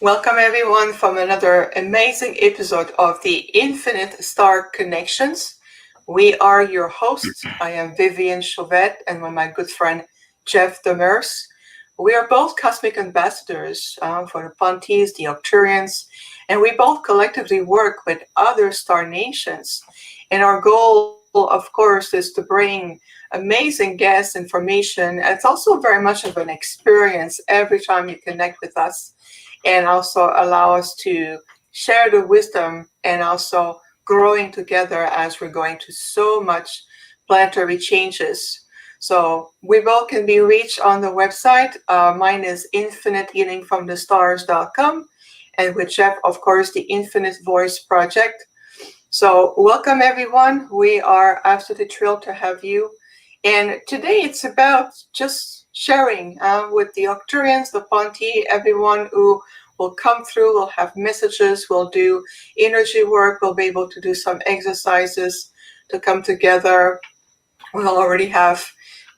Welcome everyone from another amazing episode of the Infinite Star Connections. We are your hosts. I am Viviane Chauvet and with my good friend Jeff Demmers. We are both cosmic ambassadors for the Pontes, the Octurians, and we both collectively work with other star nations. And our goal, of course, is to bring amazing guest information. It's also very much of an experience every time you connect with us and also allow us to share the wisdom and also growing together as we're going to so much planetary changes. So we both can be reached on the website. Mine is infinitehealingfromthestars.com, and with Jeff, of course, the Infinite Voice Project. So welcome everyone. We are absolutely thrilled to have you. And today it's about just sharing with the Octurians, the Ponte, everyone who will come through, will have messages, will do energy work, we'll be able to do some exercises to come together. We'll already have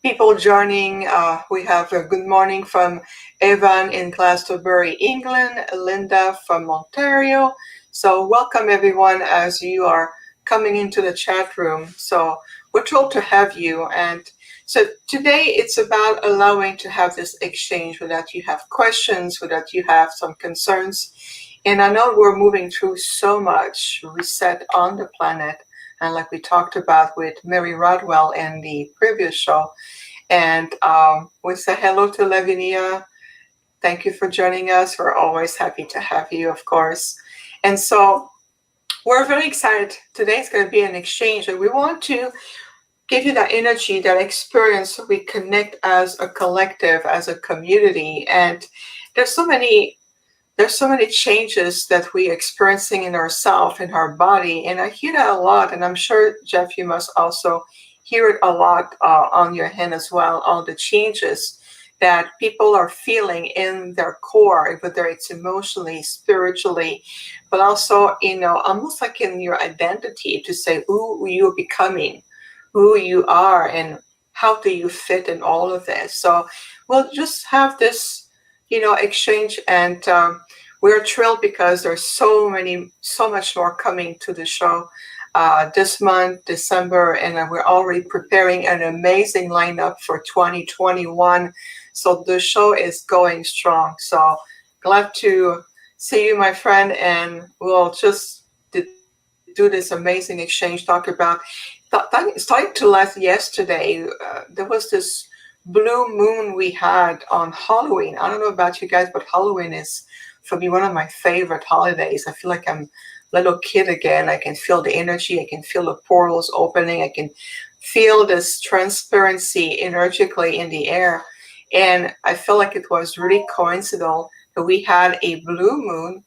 people joining. We have a good morning from Evan in Glastonbury, England, Linda from Ontario. So welcome everyone as you are coming into the chat room. So we're thrilled to have you. And so today it's about allowing to have this exchange without you have questions, without you have some concerns. And I know we're moving through so much reset on the planet. And like we talked about with Mary Rodwell in the previous show. And we say hello to Lavinia. Thank you for joining us. We're always happy to have you, of course. And so we're very excited. Today is going to be an exchange. And we want to give you that energy, that experience, so we connect as a collective, as a community. And there's so many changes that we're experiencing in ourselves, in our body. And I hear that a lot. And I'm sure, Jeff, you must also hear it a lot on your hand as well, all the changes that people are feeling in their core, whether it's emotionally, spiritually, but also, almost like in your identity to say who you're becoming, who you are, and how do you fit in all of this. So we'll just have this, exchange, and we're thrilled because there's so much more coming to the show this month, December, and we're already preparing an amazing lineup for 2021. So the show is going strong. So glad to see you, my friend, and we'll just do this amazing exchange. Talk about that started to last yesterday. There was this blue moon we had on Halloween. I don't know about you guys, but Halloween is for me one of my favorite holidays. I feel like I'm a little kid again. I can feel the energy. I can feel the portals opening. I can feel this transparency energetically in the air. And I feel like it was really coincidental that we had a blue moon,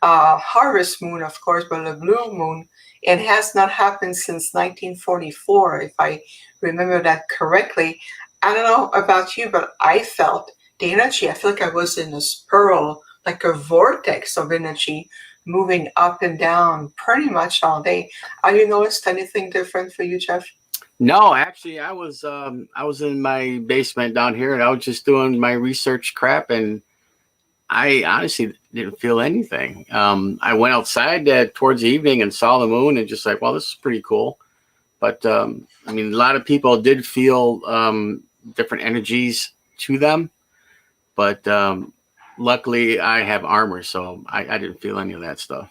harvest moon, of course, but a blue moon. It has not happened since 1944, if I remember that correctly. I don't know about you, but I felt the energy. I feel like I was in a spiral, like a vortex of energy moving up and down pretty much all day. Have you noticed anything different for you, Jeff? No, actually, I was in my basement down here, and I was just doing my research crap, and I honestly didn't feel anything. I went outside towards the evening and saw the moon, and just like, well, this is pretty cool. But I mean, a lot of people did feel different energies to them, but luckily, I have armor, so I didn't feel any of that stuff.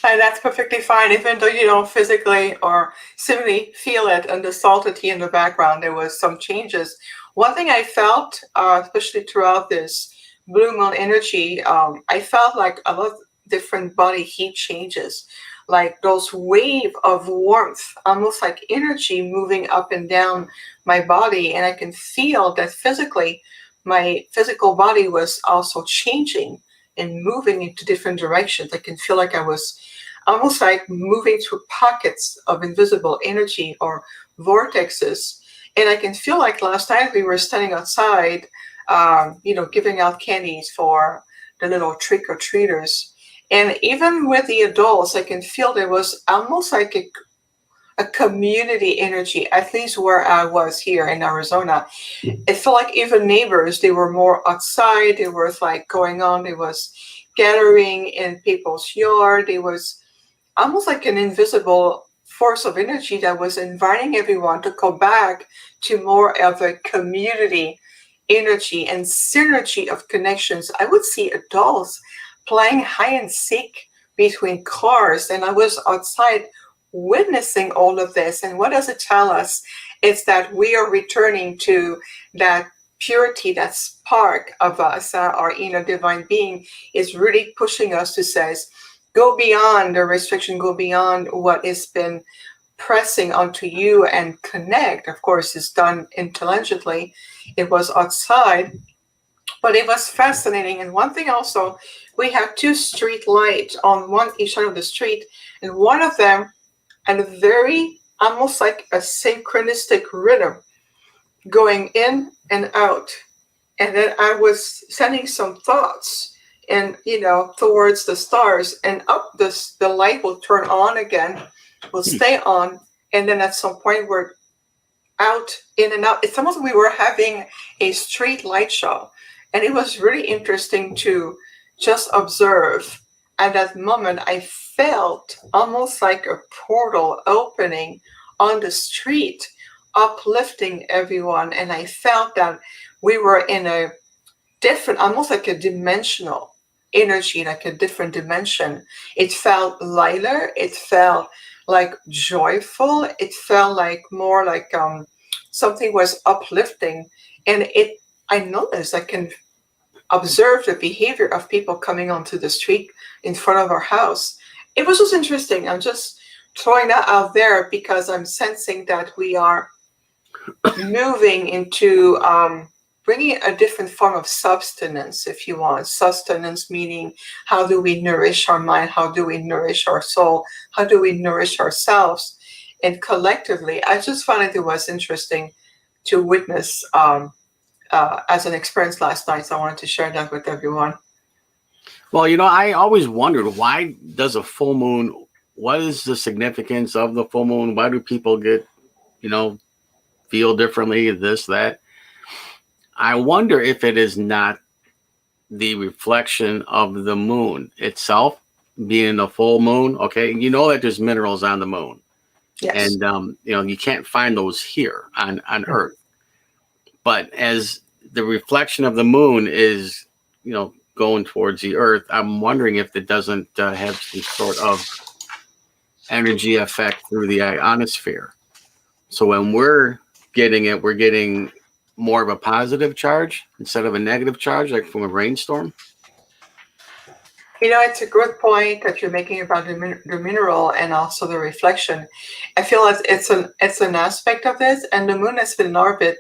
And that's perfectly fine, even though you don't physically or simply feel it and the saltity in the background. There was some changes. One thing I felt, especially throughout this blue moon energy, I felt like a lot of different body heat changes, like those wave of warmth, almost like energy moving up and down my body. And I can feel that physically, my physical body was also changing and moving into different directions. I can feel like I was almost like moving through pockets of invisible energy or vortexes. And I can feel like last night we were standing outside, giving out candies for the little trick-or-treaters. And even with the adults, I can feel there was almost like a community energy, at least where I was here in Arizona. It felt like even neighbors, they were more outside. There was like going on. There was gathering in people's yard. There was almost like an invisible force of energy that was inviting everyone to go back to more of a community energy and synergy of connections. I would see adults playing hide and seek between cars, and I was outside witnessing all of this. And what does it tell us? It's that we are returning to that purity, that spark of us, our inner divine being is really pushing us to say, go beyond the restriction, go beyond what has been pressing onto you and connect. Of course, it's done intelligently. It was outside, but it was fascinating. And one thing also, we had 2 street lights on each side of the street, and one of them had a very, almost like a synchronistic rhythm going in and out. And then I was sending some thoughts and, towards the stars, and up the light will turn on again, will stay on. And then at some point we're out, in and out. It's almost like we were having a street light show. And it was really interesting to just observe. At that moment, I felt almost like a portal opening on the street, uplifting everyone. And I felt that we were in a different, almost like a dimensional energy, like a different dimension. It felt lighter. It felt like joyful. It felt like more like something was uplifting. And I noticed I can observe the behavior of people coming onto the street in front of our house. It was just interesting. I'm just throwing that out there because I'm sensing that we are moving into bringing a different form of sustenance, if you want. Sustenance meaning, how do we nourish our mind? How do we nourish our soul? How do we nourish ourselves? And collectively, I just found it was interesting to witness as an experience last night. So I wanted to share that with everyone. Well, I always wondered, why does a full moon, what is the significance of the full moon? Why do people get, feel differently, this, that? I wonder if it is not the reflection of the moon itself being a full moon. Okay. That there's minerals on the moon. Yes. And, you can't find those here on Earth. But as the reflection of the moon is, going towards the Earth, I'm wondering if it doesn't have some sort of energy effect through the ionosphere. So when we're getting it, we're getting more of a positive charge instead of a negative charge, like from a rainstorm. It's a good point that you're making about the mineral and also the reflection. I feel like it's an aspect of this, and the moon has been in orbit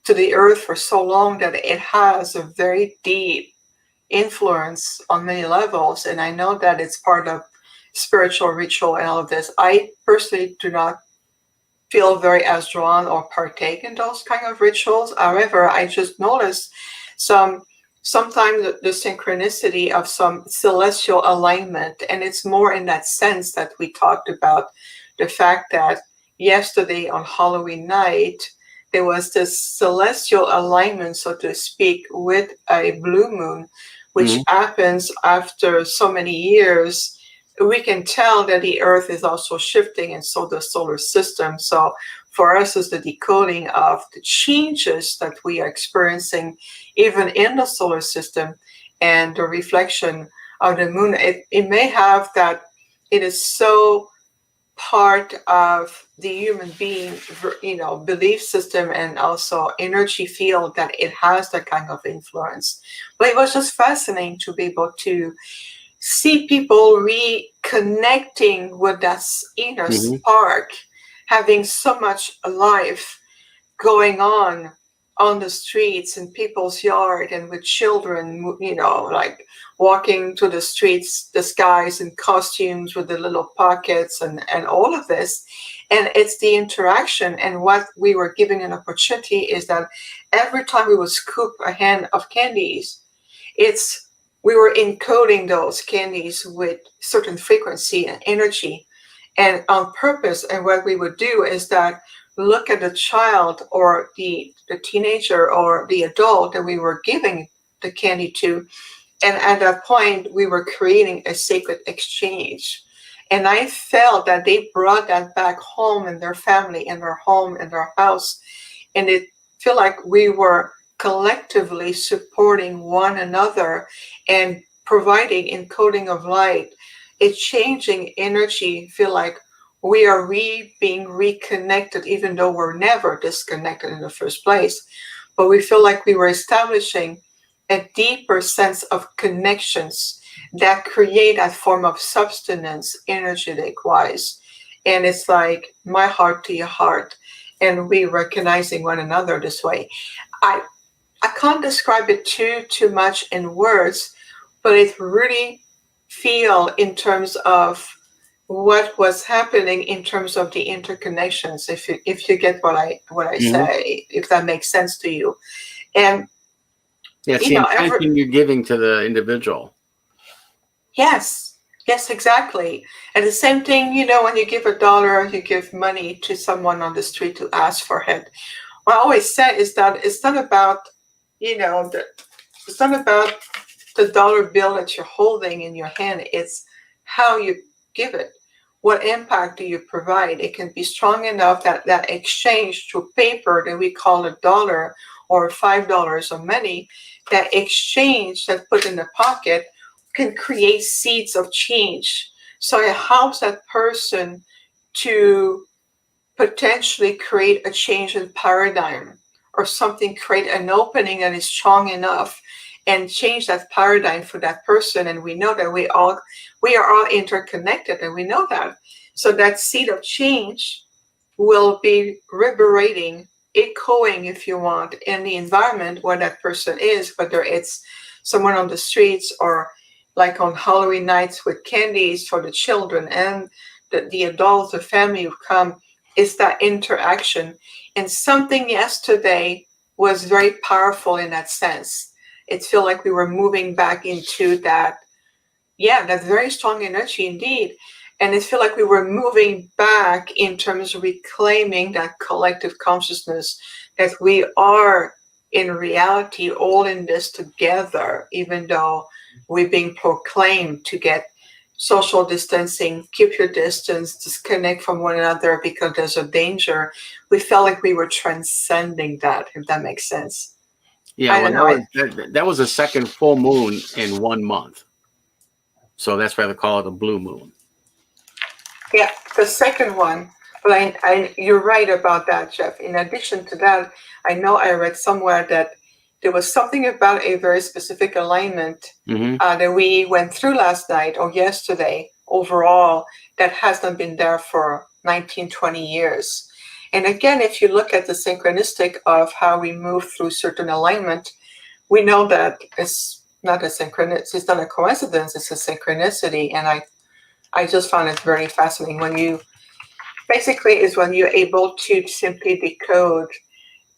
to the Earth for so long that it has a very deep influence on many levels. And I know that it's part of spiritual ritual and all of this. I personally do not feel very as drawn or partake in those kind of rituals. However, I just noticed sometimes the synchronicity of some celestial alignment, and it's more in that sense that we talked about the fact that yesterday on Halloween night, there was this celestial alignment, so to speak, with a blue moon, which happens after so many years. We can tell that the Earth is also shifting, and so the solar system. So for us, is the decoding of the changes that we are experiencing, even in the solar system, and the reflection of the moon. It may have that it is so part of the human being, belief system and also energy field that it has that kind of influence. But it was just fascinating to be able to see people reconnecting with that inner spark, having so much life going on the streets, in people's yard, and with children, like walking to the streets, the skies in costumes with the little pockets and all of this. And it's the interaction. And what we were giving an opportunity is that every time we would scoop a hand of candies, we were encoding those candies with certain frequency and energy. and on purpose. And what we would do is that look at the child or the teenager or the adult that we were giving the candy to. And at that point, we were creating a sacred exchange. And I felt that they brought that back home in their family, in their home, in their house. And it felt like we were collectively supporting one another and providing encoding of light, a changing energy. Feel like we are being reconnected, even though we're never disconnected in the first place. But we feel like we were establishing a deeper sense of connections that create that form of substance, energetic wise. And it's like my heart to your heart, and we recognizing one another this way. I can't describe it too much in words, but it really feel in terms of what was happening in terms of the interconnections. If you get what I say, if that makes sense to you. And it's the intention you're giving to the individual. Yes, exactly. And the same thing, when you give $1, you give money to someone on the street to ask for it. What I always say is that it's not about, it's not about the dollar bill that you're holding in your hand. It's how you give it. What impact do you provide? It can be strong enough that exchange through paper that we call $1 or $5 or money, that exchange that's put in the pocket can create seeds of change. So it helps that person to potentially create a change in paradigm or something, create an opening that is strong enough and change that paradigm for that person. And we know that we are all interconnected, and we know that. So that seed of change will be reverberating, echoing, if you want, in the environment where that person is, whether it's someone on the streets or like on Halloween nights with candies for the children and the adults, the family who come. Is that interaction. And something yesterday was very powerful in that sense. It felt like we were moving back into that very strong energy indeed. And it felt like we were moving back in terms of reclaiming that collective consciousness, that we are in reality all in this together, even though we're being proclaimed to get social distancing, keep your distance, disconnect from one another because there's a danger. We felt like we were transcending that, if that makes sense. Yeah, that was the second full moon in 1 month. So that's why they call it a blue moon. Yeah, the second one. But you're right about that, Jeff. In addition to that, I know I read somewhere that there was something about a very specific alignment that we went through last night or yesterday overall that hasn't been there for 19, 20 years. And again, if you look at the synchronistic of how we move through certain alignment, we know that it's not a synchronicity, it's not a coincidence, it's a synchronicity. And I just found it very fascinating when you're able to simply decode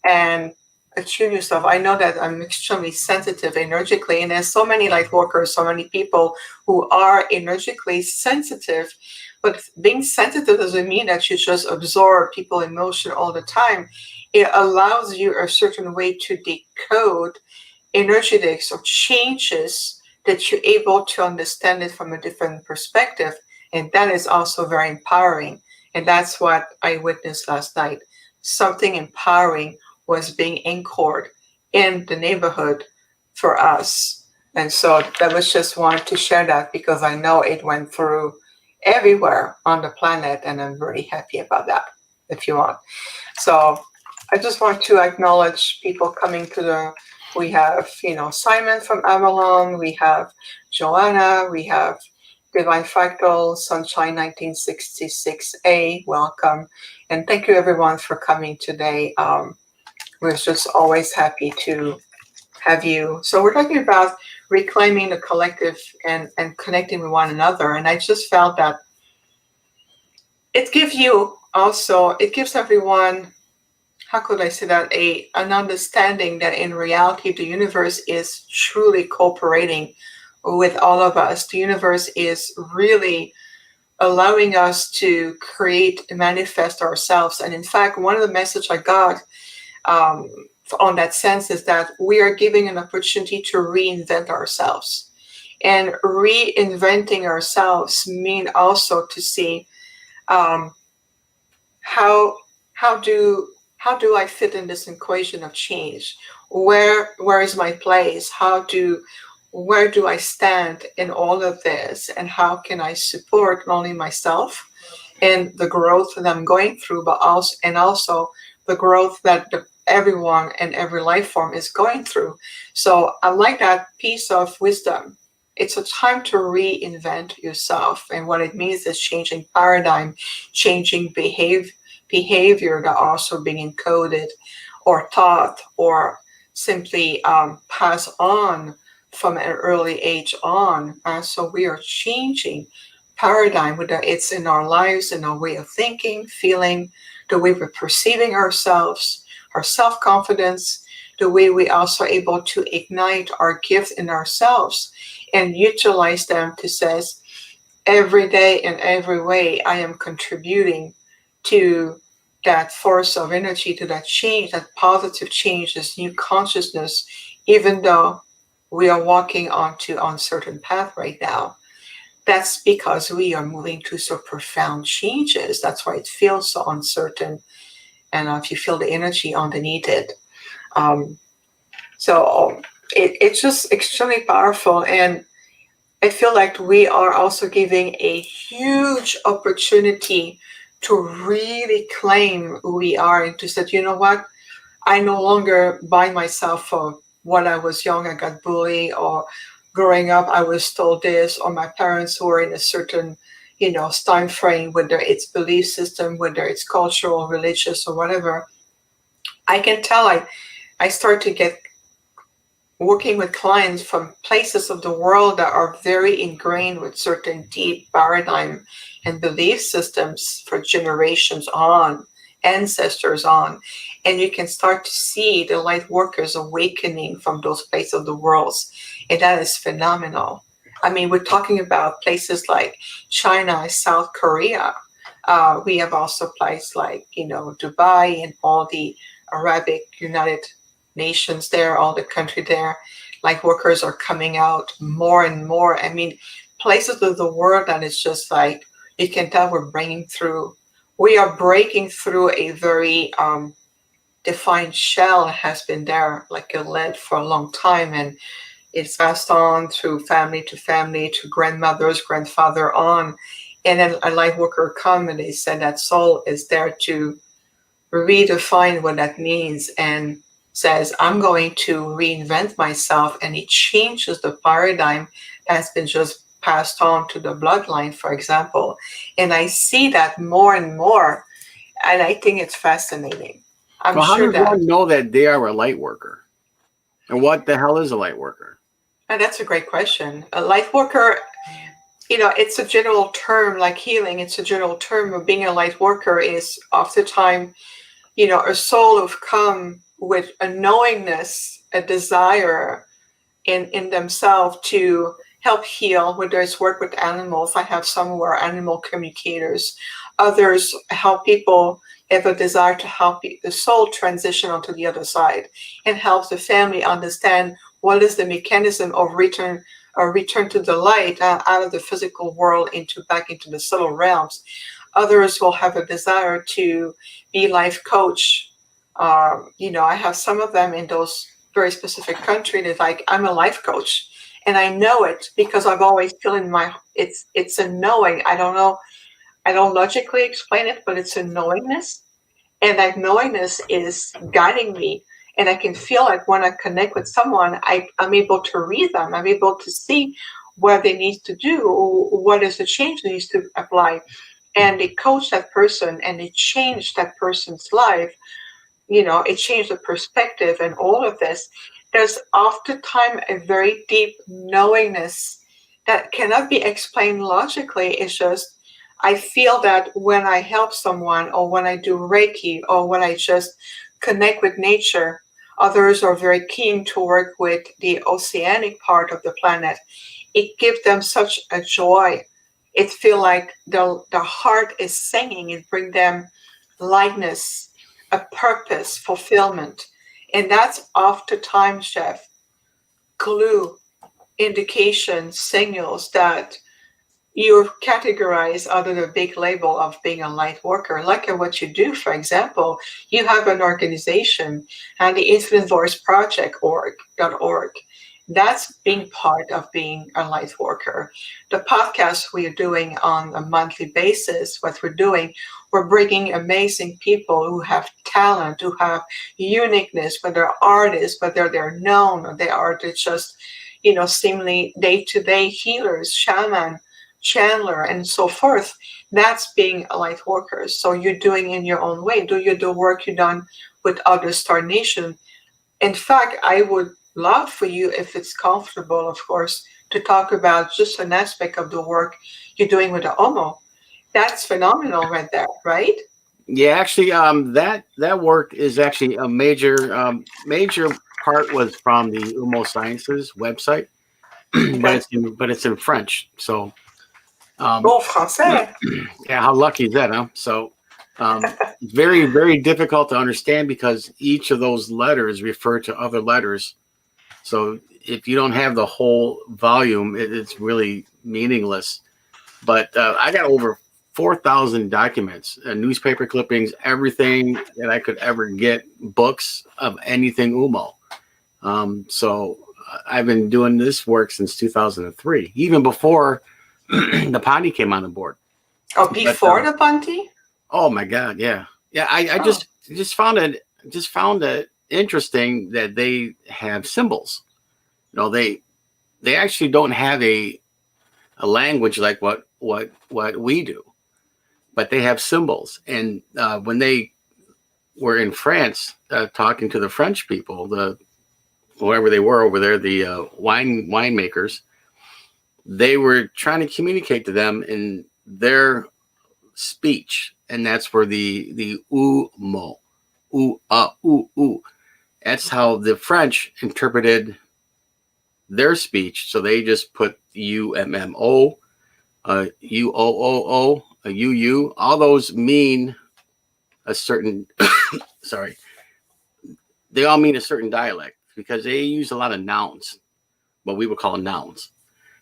and attune yourself. I know that I'm extremely sensitive energetically, and there's so many light workers, so many people who are energetically sensitive, but being sensitive doesn't mean that you just absorb people's emotion all the time. It allows you a certain way to decode energetics or changes that you're able to understand it from a different perspective. And that is also very empowering. And that's what I witnessed last night. Something empowering was being anchored in the neighborhood for us. And so that was just wanted to share that because I know it went through everywhere on the planet, and I'm very happy about that, if you want. So I just want to acknowledge people coming to we have, Simon from Avalon, we have Joanna, we have Divine Fractal, Sunshine 1966A, welcome. And thank you everyone for coming today. We're just always happy to have you. So we're talking about reclaiming the collective and connecting with one another. And I just felt that it gives everyone, how could I say that, an understanding that in reality, the universe is truly cooperating with all of us. The universe is really allowing us to create and manifest ourselves. And in fact, one of the messages I got on that sense is that we are giving an opportunity to reinvent ourselves. And reinventing ourselves mean also to see how do I fit in this equation of change? Where is my place? Where do I stand in all of this? And how can I support not only myself and the growth that I'm going through, but also the growth that everyone and every life form is going through. So I like that piece of wisdom. It's a time to reinvent yourself. And what it means is changing paradigm, changing behavior that are also being encoded or taught or simply pass on from an early age on. So we are changing paradigm, whether it's in our lives, in our way of thinking, feeling, the way we're perceiving ourselves, our self-confidence, the way we also able to ignite our gifts in ourselves and utilize them to says, every day in every way, I am contributing to that force of energy, to that change, that positive change, this new consciousness, even though we are walking onto uncertain path right now. That's because we are moving through so profound changes. That's why it feels so uncertain. And if you feel the energy underneath it. It's just extremely powerful. And I feel like we are also giving a huge opportunity to really claim who we are and to say, you know what, I no longer buy myself for when I was young, I got bullied, or growing up, I was told this, or my parents were in a certain, time frame, whether it's belief system, whether it's cultural, religious, or whatever. I can tell I start to get working with clients from places of the world that are very ingrained with certain deep paradigm and belief systems for generations on, ancestors on. And you can start to see the light workers awakening from those places of the world. And that is phenomenal. I mean, we're talking about places like China, South Korea. We have also places like, Dubai and all the Arabic United Nations there, all the country there. Light workers are coming out more and more. I mean, places of the world that is just like, you can tell we are breaking through a very defined shell has been there like a lead for a long time, and it's passed on through family to grandmothers, grandfather on, and then a light worker come and they said that soul is there to redefine what that means and says, I'm going to reinvent myself, and it changes the paradigm that's been just passed on to the bloodline, for example. And I see that more and more, and I think it's fascinating. Well, how does one know that they are a light worker? And what the hell is a light worker? And that's a great question. A light worker, it's a general term like healing. It's a general term of being a light worker is oftentimes, a soul of come with a knowingness, a desire in themselves to help heal, whether it's work with animals. I have some who are animal communicators. Others help people have a desire to help the soul transition onto the other side and help the family understand what is the mechanism of return to the light out of the physical world back into the subtle realms. Others will have a desire to be life coach. I have some of them in those very specific countries. It's like, I'm a life coach, and I know it because I've always feel in it's a knowing. I don't know. I don't logically explain it, but it's a knowingness, and that knowingness is guiding me. And I can feel like when I connect with someone, I'm able to read them. I'm able to see what they need to do, or what is the change they need to apply. And they coach that person, and they change that person's life. It changed the perspective and all of this. There's oftentimes a very deep knowingness that cannot be explained logically. It's just, I feel that when I help someone, or when I do Reiki, or when I just connect with nature, others are very keen to work with the oceanic part of the planet. It gives them such a joy it feel like the heart is singing. It bring them lightness, a purpose, fulfillment. And that's oftentimes, Chef, clue, indication, signals that you're categorized under the big label of being a light worker. Like at what you do, for example, you have an organization and the Infinite Voice Project .org. That's being part of being a light worker. The podcast we're doing on a monthly basis, what we're doing, we're bringing amazing people who have talent, who have uniqueness, whether they're artists, whether they're known, or they are just, seemingly day-to-day healers, shaman, Chandler, and so forth. That's being a light worker. So you're doing in your own way. Do you do work you done with other Star Nation? In fact, I would love for you, if it's comfortable, of course, to talk about just an aspect of the work you're doing with the Umo. That's phenomenal right there, right? Yeah, actually, that work is actually a major part was from the Umo Sciences website, Okay. but it's in French. So, Bon français. yeah, how lucky is that, huh? So, very, very difficult to understand because each of those letters refer to other letters. So if you don't have the whole volume, it's really meaningless. But I got over 4,000 documents, newspaper clippings, everything that I could ever get, books of anything Umo. So I've been doing this work since 2003, even before the Ponti came on the board. Oh, before the Ponti? Oh my God, yeah, yeah. I just found it interesting that they have symbols. They actually don't have a language like what we do, but they have symbols. And when they were in France talking to the French people, whoever they were over there, the winemakers, they were trying to communicate to them in their speech, and that's where the Umo, that's how the French interpreted their speech. So they just put UMMO, UOOO, UU. All those mean a certain, sorry, they all mean a certain dialect because they use a lot of nouns, what we would call nouns.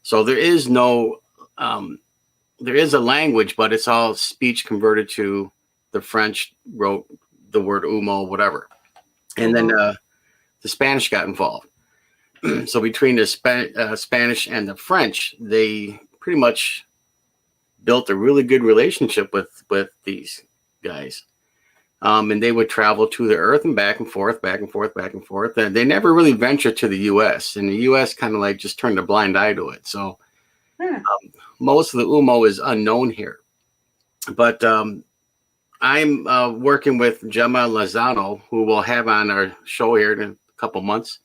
So there is no, there is a language, but it's all speech converted to the French wrote the word Umo, whatever. And then the Spanish got involved. So between the Spanish and the French, they pretty much built a really good relationship with these guys. And they would travel to the earth and back and forth, back and forth, back and forth. And they never really ventured to the U.S. And the U.S. kind of like just turned a blind eye to it. So most of the Umo is unknown here. But I'm working with Gemma Lozano, who we'll have on our show here in a couple months.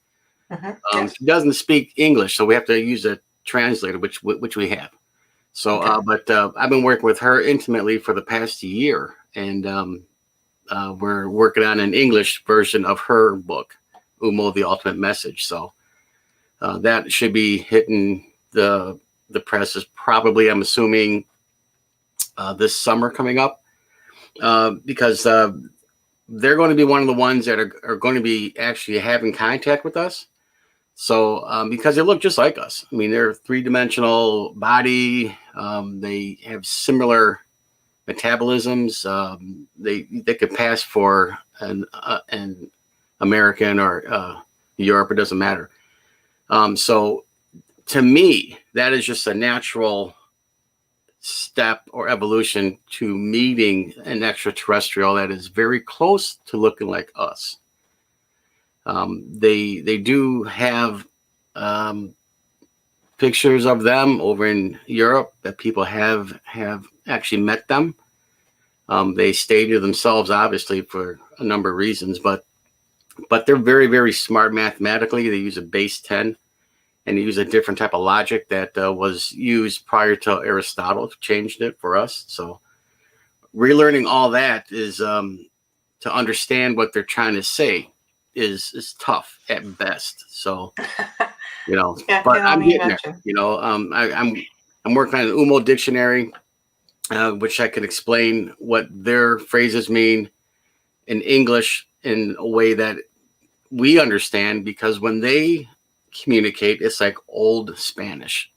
Yes. She doesn't speak English, so we have to use a translator, which we have. So, but I've been working with her intimately for the past year, and we're working on an English version of her book, Umo, the Ultimate Message. So that should be hitting the presses probably, I'm assuming, this summer coming up, because they're going to be one of the ones that are going to be actually having contact with us. So because they look just like us. I mean, they're three-dimensional body. They have similar metabolisms. They could pass for an American or Europe. It doesn't matter. So to me, that is just a natural step or evolution to meeting an extraterrestrial that is very close to looking like us. They do have pictures of them over in Europe that people have actually met them. They stay to themselves, obviously, for a number of reasons, but they're very, very smart mathematically. They use a base 10, and they use a different type of logic that was used prior to Aristotle, changed it for us. So relearning all that is to understand what they're trying to say is tough at best. So, Yeah, but I'm getting imagine. there. I'm working on an Umo dictionary, which I can explain what their phrases mean in English in a way that we understand, because when they communicate, it's like old Spanish.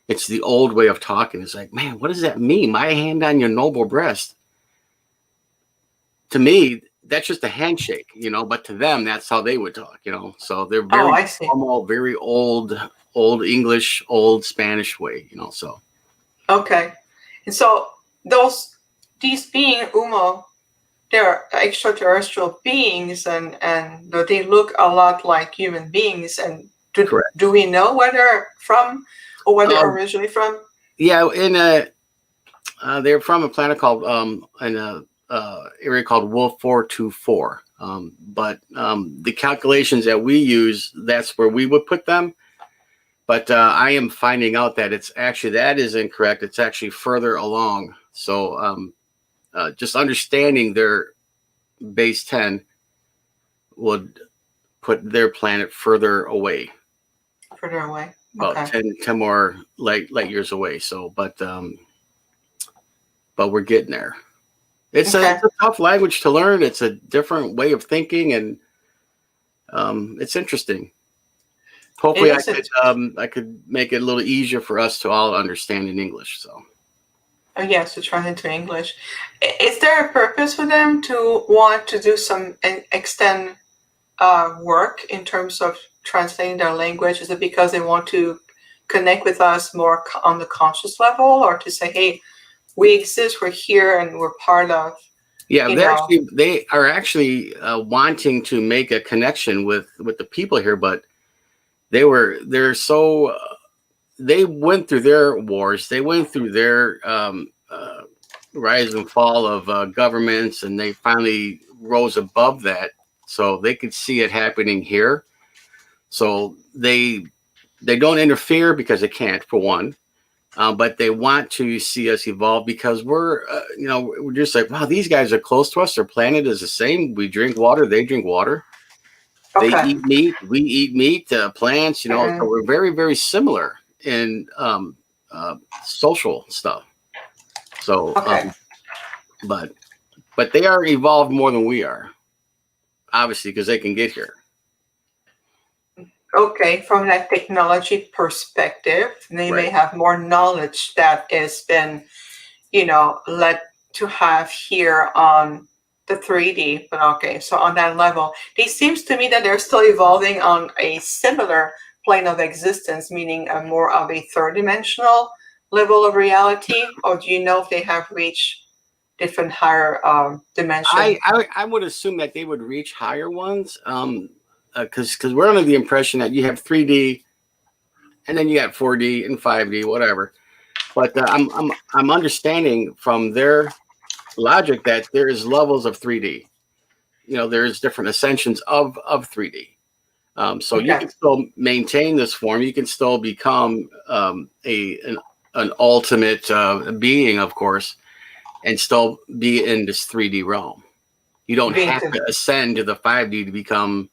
It's the old way of talking. It's like, man, what does that mean? My hand on your noble breast. To me, that's just a handshake, but to them, that's how they would talk, So they're Oh, very I see. formal, very old English, old Spanish way, so. Okay. And so these being Umo, they're extraterrestrial beings, and they look a lot like human beings. And Correct. do we know where they're from or where they're originally from? Yeah, they're from a planet called in a area called Wolf 424. But the calculations that we use, that's where we would put them. But I am finding out that that is incorrect. It's actually further along. So just understanding their base 10 would put their planet further away. Further away. About Okay. 10 more light years away. So, but we're getting there. It's a tough language to learn. It's a different way of thinking, and it's interesting. Hopefully, I could make it a little easier for us to all understand in English. So. Oh yes, to try into English. Is there a purpose for them to want to do some extend work in terms of translating their language? Is it because they want to connect with us more on the conscious level, or to say, hey, we exist, we're here, and we're part of? Yeah, they are actually wanting to make a connection with the people here, but they went through their wars, they went through their rise and fall of governments, and they finally rose above that, so they could see it happening here. So they don't interfere because they can't, for one. But they want to see us evolve because we're just like, wow, these guys are close to us. Their planet is the same. We drink water. They drink water. They eat meat. We eat meat. Plants. So we're very, very similar in social stuff. So, but they are evolved more than we are, obviously, because they can get here. Okay, from that technology perspective, they may have more knowledge that has been, led to have here on the 3D. But okay, so on that level, it seems to me that they're still evolving on a similar plane of existence, meaning a more of a third dimensional level of reality. Or do you know if they have reached different higher dimensions? I would assume that they would reach higher ones. Because we're under the impression that you have 3D, and then you got 4D and 5D, whatever. But I'm understanding from their logic that there is levels of 3D. There's different ascensions of 3D. So you can still maintain this form. You can still become an ultimate being, of course, and still be in this 3D realm. You don't have to ascend to the 5D to become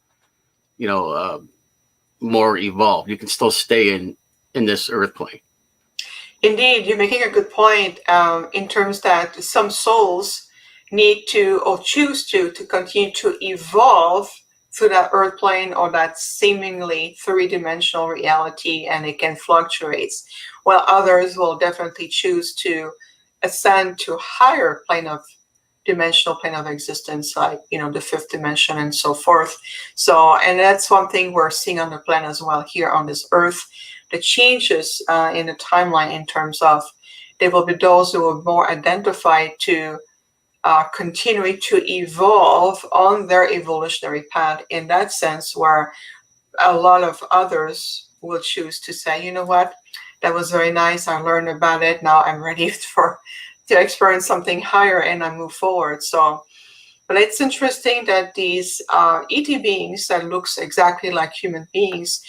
more evolved. You can still stay in this earth plane. Indeed, you're making a good point in terms that some souls need to or choose to continue to evolve through that earth plane or that seemingly three-dimensional reality, and it can fluctuate, while others will definitely choose to ascend to higher dimensional plane of existence, like the fifth dimension and so forth. So, and that's one thing we're seeing on the planet as well here on this earth. The changes in the timeline in terms of there will be those who are more identified to continuing to evolve on their evolutionary path in that sense, where a lot of others will choose to say, you know what, that was very nice, I learned about it, now I'm ready to experience something higher and I move forward. So, but it's interesting that these ET beings that looks exactly like human beings,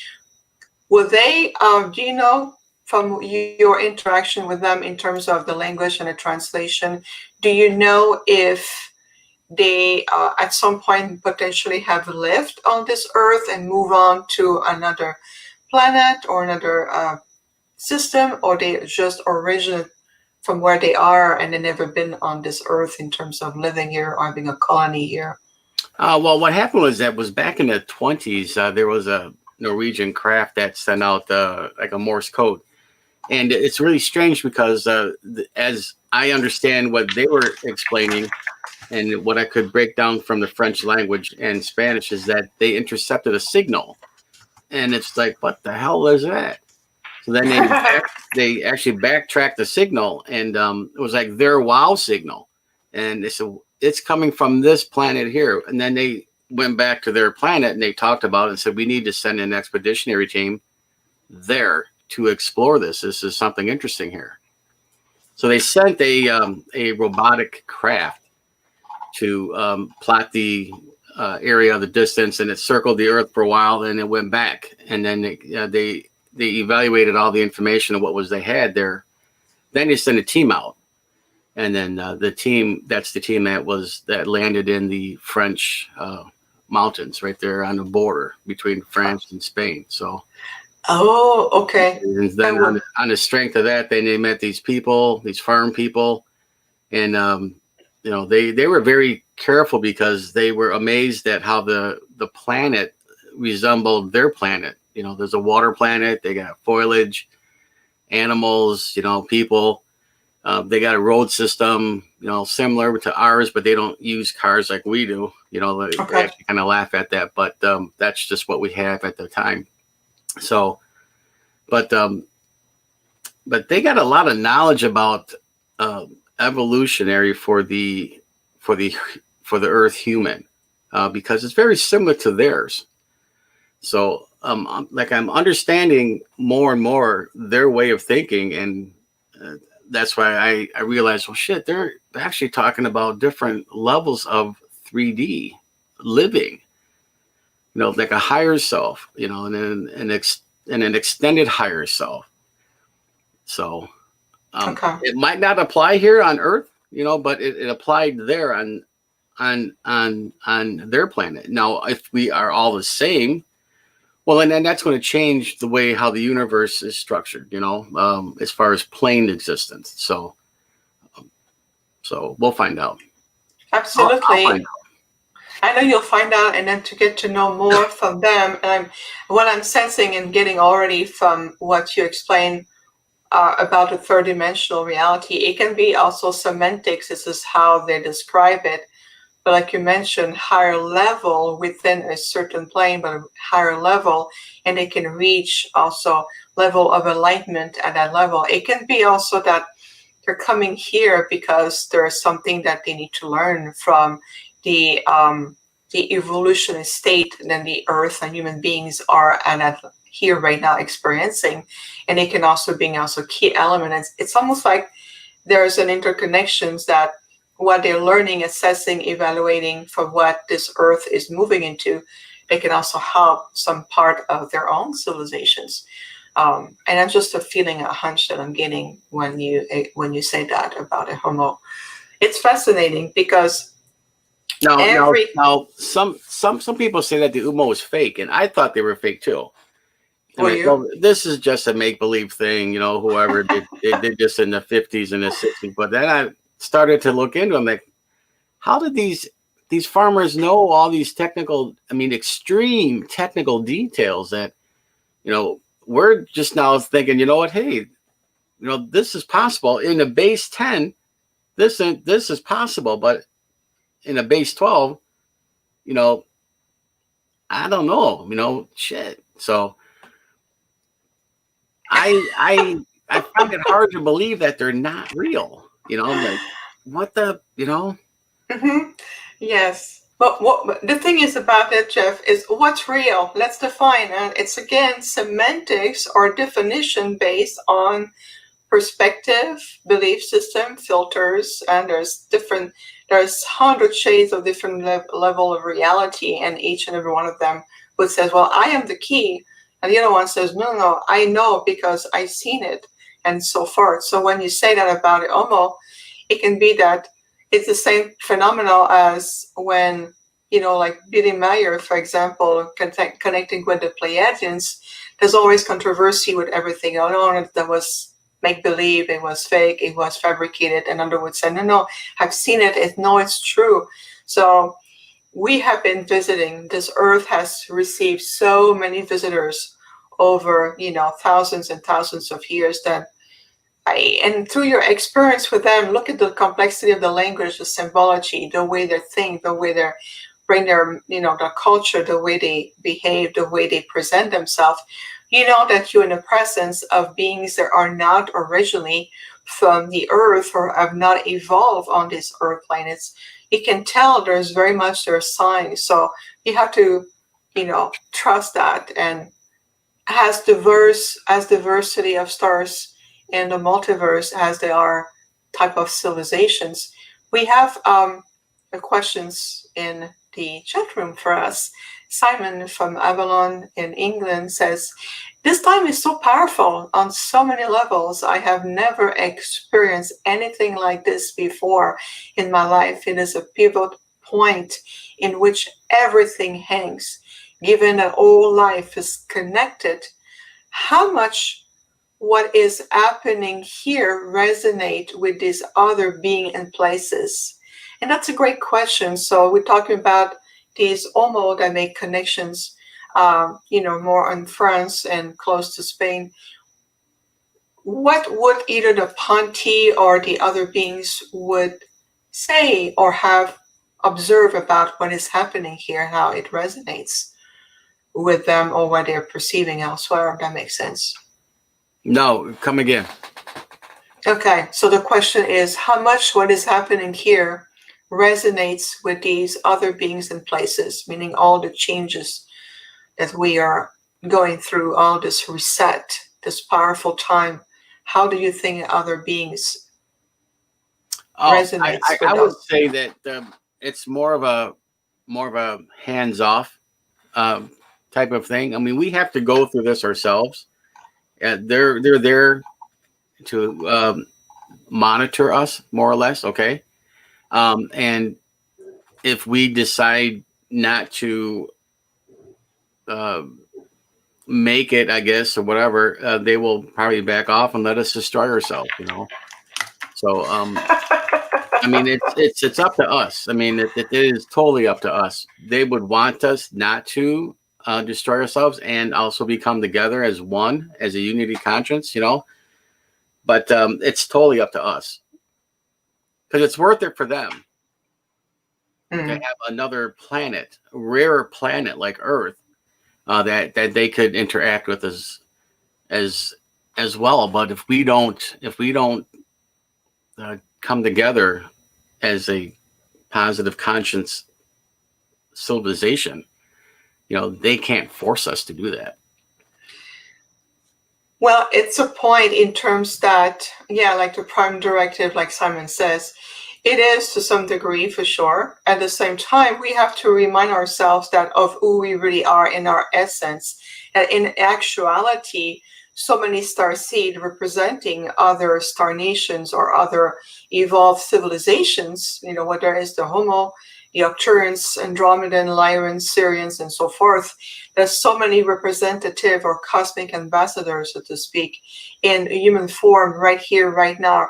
will they, do you know from your interaction with them in terms of the language and the translation, do you know if they at some point potentially have lived on this earth and move on to another planet or another system, or they just originate from where they are and they never been on this earth in terms of living here or having a colony here? Well, what happened was that was back in the 20s. There was a Norwegian craft that sent out like a Morse code. And it's really strange because as I understand what they were explaining and what I could break down from the French language and Spanish is that they intercepted a signal. And it's like, what the hell is that? So then they actually backtracked the signal, and it was like their wow signal. And they said, it's coming from this planet here. And then they went back to their planet and they talked about it and said, we need to send an expeditionary team there to explore this. This is something interesting here. So they sent a robotic craft to plot the area of the distance, and it circled the Earth for a while, and it went back. And then they evaluated all the information of what was they had there. Then they sent a team out, and then that's the team that landed in the French mountains right there on the border between France and Spain. So. Oh, okay. And then on the strength of that, then they met these people, these farm people, and they were very careful because they were amazed at how the planet resembled their planet. There's a water planet. They got foliage, animals, people. They got a road system, similar to ours, but they don't use cars like we do. They actually kind of laugh at that, but that's just what we have at the time. So, but they got a lot of knowledge about evolutionary for the Earth human, because it's very similar to theirs. So, I'm understanding more and more their way of thinking, and that's why I realized, well, shit, they're actually talking about different levels of 3D living. Like a higher self, and an extended higher self. So it might not apply here on Earth, but it applied there on their planet. Now, if we are all the same, well, and then that's going to change the way how the universe is structured, as far as plane existence. So we'll find out. Absolutely. I'll find out. I know you'll find out, and then to get to know more from them. And what I'm sensing and getting already from what you explained about the third dimensional reality, it can be also semantics. This is how they describe it. But like you mentioned, higher level within a certain plane, but a higher level, and they can reach also level of enlightenment at that level. It can be also that they're coming here because there's something that they need to learn from the evolutionary state that the Earth and human beings are at here right now experiencing, and it can also be key element. It's almost like there's an interconnections that what they're learning, assessing, evaluating for what this Earth is moving into, they can also help some part of their own civilizations. And that's just a feeling, a hunch that I'm getting when you say that about a Homo. It's fascinating because now, some people say that the Umo is fake, and I thought they were fake too. Well, this is just a make-believe thing, whoever they did this in the 50s and the 60s. But then I started to look into them, like, how did these farmers know all these extreme technical details that, we're just now thinking, what, hey, this is possible. In a base 10, this is possible, but in a base 12, I don't know, shit. So I find it hard to believe that they're not real, like what the, Mm-hmm. Yes. But what the thing is about it, Jeff, is what's real? Let's define it. It's again semantics or definition based on perspective, belief system, filters, and there's 100 shades of different level of reality, and each and every one of them would says, well, I am the key, and the other one says, no, I know because I've seen it, and so forth. So when you say that about it, it can be that it's the same phenomenon as when, like Billy Mayer, for example, connecting with the Pleiadians, there's always controversy with everything. Oh no, that was make believe, it was fake, it was fabricated, and others would say, no, I've seen it, no, it's true. So we have been visiting. This earth has received so many visitors over, thousands and thousands of years that and through your experience with them, look at the complexity of the language, the symbology, the way they think, the way they bring their, their culture, the way they behave, the way they present themselves. You know that you're in the presence of beings that are not originally from the earth or have not evolved on this earth plane. You can tell there's very much their signs. So you have to, trust that. And as diversity of stars in the multiverse as they are type of civilizations, we have questions in the chat room for us. Simon from Avalon in England says, this time is so powerful on so many levels. I have never experienced anything like this before in my life. It is a pivot point in which everything hangs. Given that all life is connected, how much what is happening here resonate with these other being and places? And that's a great question. So we're talking about these Umo that make connections, more in France and close to Spain. What would either the Ponti or the other beings would say or have observed about what is happening here, how it resonates with them or what they're perceiving elsewhere, if that makes sense? No, come again. Okay, so the question is how much what is happening here resonates with these other beings and places, meaning all the changes that we are going through, all this reset, this powerful time. How do you think other beings resonates with I them? would say that it's more of a hands-off type of thing. I mean, we have to go through this ourselves. They're there to monitor us, more or less. Okay, and if we decide not to make it, I guess, or whatever, they will probably back off and let us destroy ourselves. So I mean, it's up to us. I mean, it is totally up to us. They would want us not to destroy ourselves and also become together as one, as a unity conscience, But it's totally up to us because it's worth it for them to have another planet, a rarer planet like Earth, that they could interact with as well. But if we don't come together as a positive conscience civilization, they can't force us to do that. Well, it's a point in terms that, like the prime directive, like Simon says, it is to some degree for sure. At the same time, we have to remind ourselves that of who we really are in our essence. And in actuality, so many starseed representing other star nations or other evolved civilizations, whether it's the Homo, the Arcturians, Andromedan, Lyran, Syrians, and so forth. There's so many representative or cosmic ambassadors, so to speak, in human form right here, right now,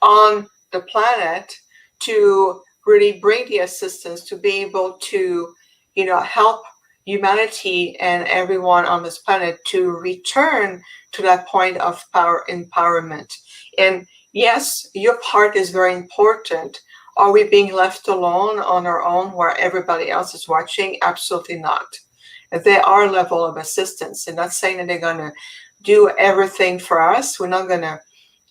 on the planet to really bring the assistance to be able to, help humanity and everyone on this planet to return to that point of power empowerment. And yes, your part is very important. Are we being left alone on our own where everybody else is watching? Absolutely not. They are a level of assistance, and not saying that they're going to do everything for us. We're not going to,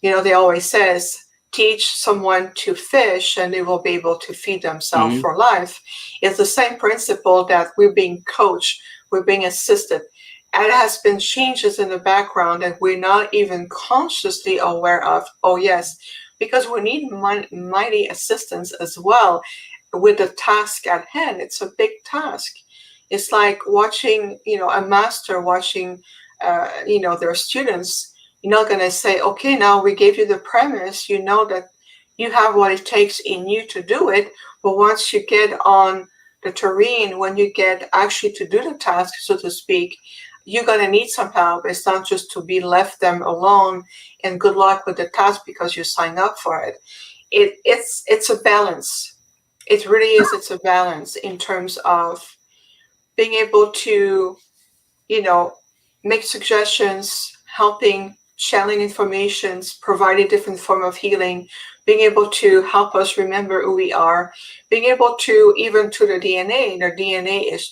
they always says, teach someone to fish and they will be able to feed themselves for life. It's the same principle that we're being coached, we're being assisted. And it has been changes in the background that we're not even consciously aware of. Oh, yes, because we need mighty assistance as well with the task at hand. It's a big task. It's like watching, a master watching, their students. You're not going to say, okay, now we gave you the premise, that you have what it takes in you to do it. But once you get on the terrain, when you get actually to do the task, so to speak, you're going to need some help. It's not just to be left them alone and good luck with the task because you sign up for it. It's a balance. It really is. It's a balance in terms of being able to, make suggestions, helping, channeling informations, providing different form of healing, being able to help us remember who we are, being able to, even to the DNA,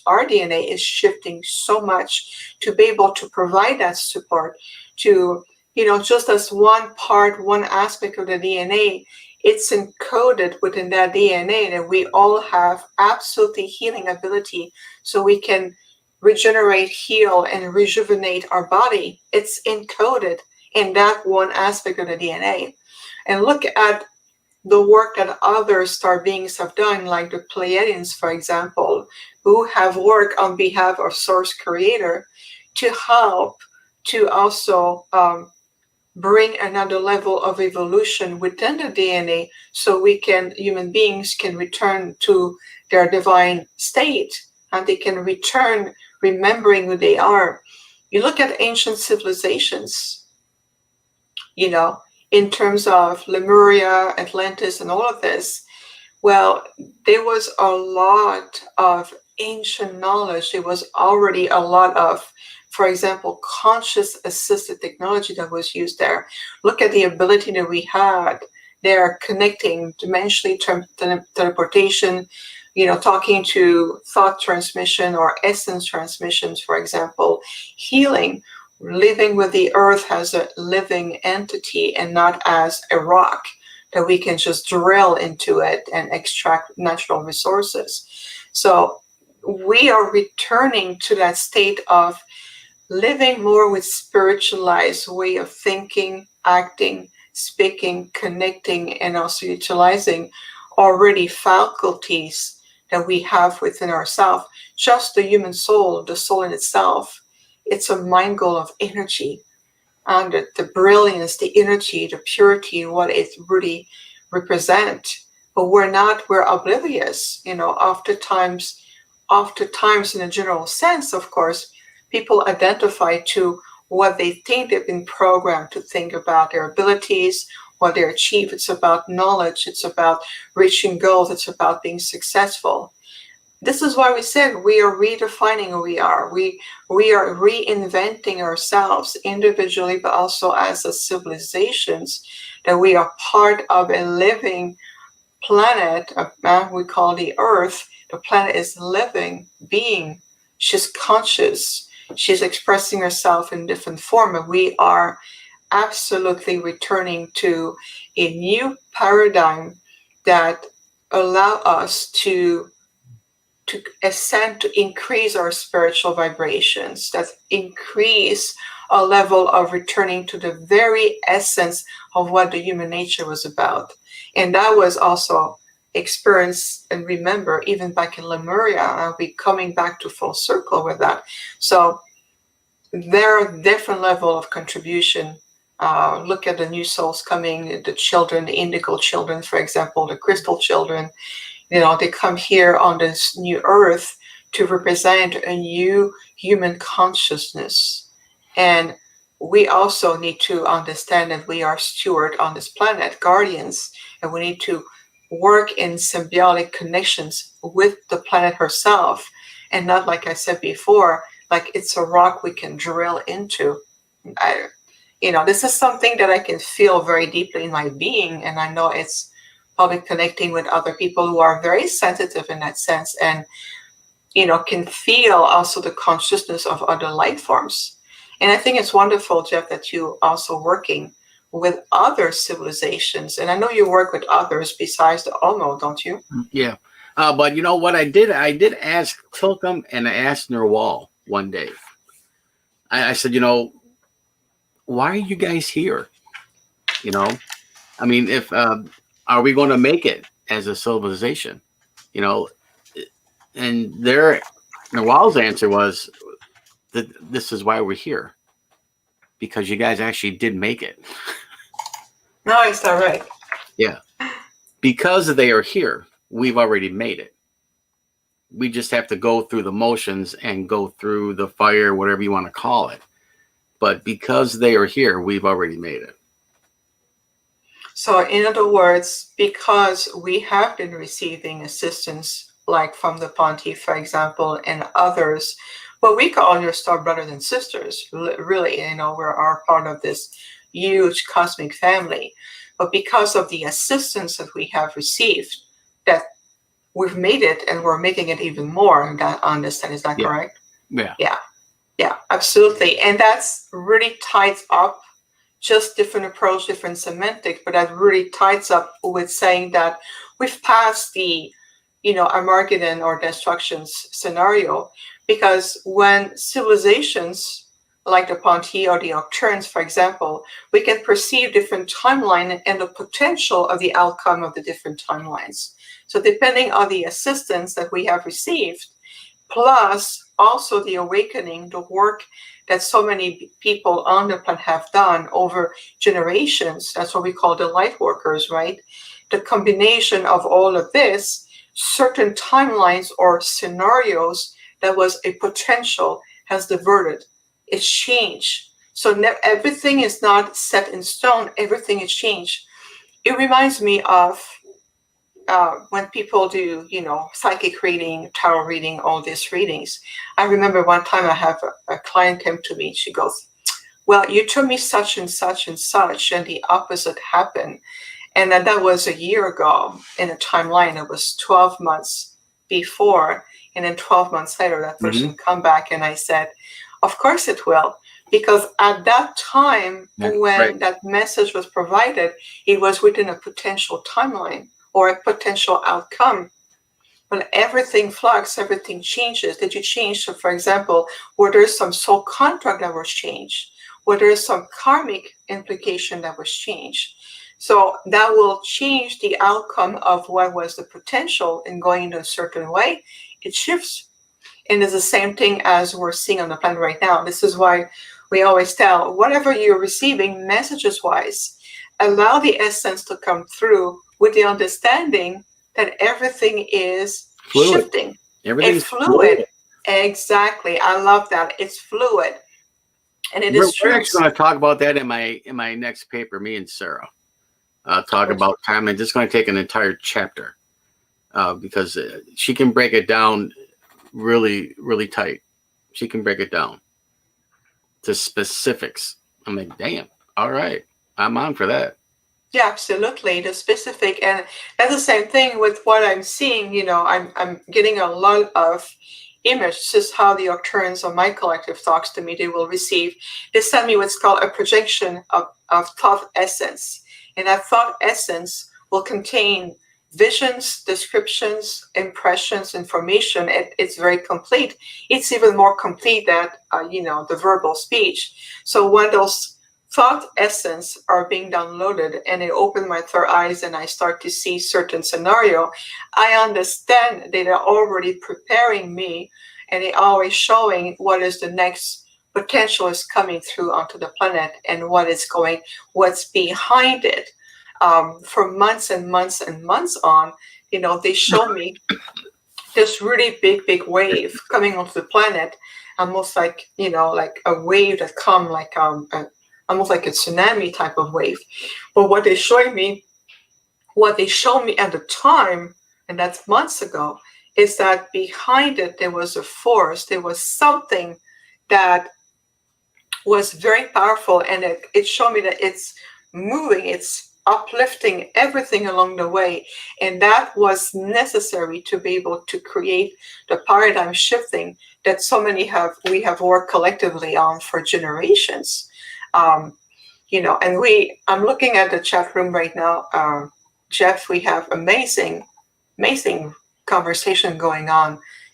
our DNA is shifting so much to be able to provide that support to, just as one part, one aspect of the DNA, it's encoded within that DNA that we all have absolutely healing ability, so we can regenerate, heal, and rejuvenate our body. It's encoded in that one aspect of the DNA. And look at the work that other star beings have done, like the Pleiadians, for example, who have worked on behalf of Source Creator to help to also bring another level of evolution within the DNA, so human beings can return to their divine state, and they can return remembering who they are. You look at ancient civilizations, in terms of Lemuria, Atlantis, and all of this. Well, there was a lot of ancient knowledge. There was already a lot of, for example, conscious assisted technology that was used there. Look at the ability that we had there, connecting dimensionally, teleportation, talking to thought transmission or essence transmissions, for example, healing, living with the earth as a living entity and not as a rock that we can just drill into it and extract natural resources. So we are returning to that state of living more with spiritualized way of thinking, acting, speaking, connecting, and also utilizing already faculties that we have within ourselves. Just the human soul, the soul in itself, it's a mind goal of energy, and the brilliance, the energy, the purity, what it really represents. But we're oblivious, oftentimes in a general sense, of course, people identify to what they think they've been programmed to think about, their abilities, what they achieve. It's about knowledge, it's about reaching goals, it's about being successful. This is why we said we are redefining who we are. We are reinventing ourselves individually, but also as a civilizations, that we are part of a living planet. We call the Earth. The planet is living being. She's conscious. She's expressing herself in different form, and we are absolutely returning to a new paradigm that allow us to ascend, to increase our spiritual vibrations, that increase a level of returning to the very essence of what the human nature was about. And that was also experienced and remember even back in Lemuria. I'll be coming back to full circle with that. So there are different level of contribution. Look at the new souls coming, the children, the indigo children, for example, the crystal children. They come here on this new earth to represent a new human consciousness. And we also need to understand that we are stewards on this planet, guardians, and we need to work in symbiotic connections with the planet herself, and not, like I said before, like it's a rock we can drill into. This is something that I can feel very deeply in my being, and I know it's probably connecting with other people who are very sensitive in that sense, and can feel also the consciousness of other life forms. And I think it's wonderful, Jeff, that you also working with other civilizations, and I know you work with others besides the Umo, don't you? Yeah, but you know what I did? I did ask Tilcum and I asked Nerwal one day. I said, why are you guys here? I mean, if are we going to make it as a civilization? And Nawal's answer was that this is why we're here, because you guys actually did make it. No, is that right? Yeah, because they are here, we've already made it. We just have to go through the motions and go through the fire, whatever you want to call it. But because they are here, we've already made it. So in other words, because we have been receiving assistance, like from the Pontiff, for example, and others, well, we call your star brothers and sisters, really, we're all part of this huge cosmic family. But because of the assistance that we have received, that we've made it, and we're making it even more. That understand, is that correct? Yeah, absolutely. And that's really ties up, just different approach, different semantic, but that really ties up with saying that we've passed the Armageddon or destruction scenario, because when civilizations like the Ponti or the Nocturnes, for example, we can perceive different timeline and the potential of the outcome of the different timelines. So depending on the assistance that we have received, plus also the awakening, the work that so many people on the planet have done over generations, that's what we call the light workers, right? The combination of all of this, certain timelines or scenarios that was a potential has diverted. It's changed. So everything is not set in stone. Everything is changed. It reminds me of when people do, psychic reading, tarot reading, all these readings. I remember one time I have a client came to me. She goes, well, you told me such and such and such, and the opposite happened. And that was a year ago in a timeline. It was 12 months before. And then 12 months later, that person come back, and I said, of course it will. Because at that time, when that message was provided, it was within a potential timeline or a potential outcome. When everything flux, everything changes. Did you change? So, for example, where there's some soul contract that was changed, where there's some karmic implication that was changed. So that will change the outcome of what was the potential in going in a certain way. It shifts. And it's the same thing as we're seeing on the planet right now. This is why we always tell, whatever you're receiving messages-wise, allow the essence to come through with the understanding that everything is shifting. Everything's fluid. Exactly. I love that. It's fluid. And it is true. We're actually going to talk about that in my next paper, me and Sarah. Talk about time. And just going to take an entire chapter because she can break it down really, really tight. She can break it down to specifics. I'm like, damn, all right, I'm on for that. Yeah, absolutely. The specific, and that's the same thing with what I'm seeing. I'm getting a lot of images. This is how the Nocturnes or my collective talks to me. They send me what's called a projection of thought essence. And that thought essence will contain visions, descriptions, impressions, information. It's very complete. It's even more complete than the verbal speech. So when those thought essence are being downloaded and it opened my third eyes and I start to see certain scenario, I understand they are already preparing me, and they're always showing what is the next potential is coming through onto the planet and what's behind it. For months and months and months on, they show me this really big wave coming onto the planet, almost like, like a wave that come like almost like a tsunami type of wave. But what they showed me at the time, and that's months ago, is that behind it there was a force, there was something that was very powerful, and it showed me that it's moving, it's uplifting everything along the way, and that was necessary to be able to create the paradigm shifting that we have worked collectively on for generations. And I'm looking at the chat room right now, Jeff. We have amazing conversation going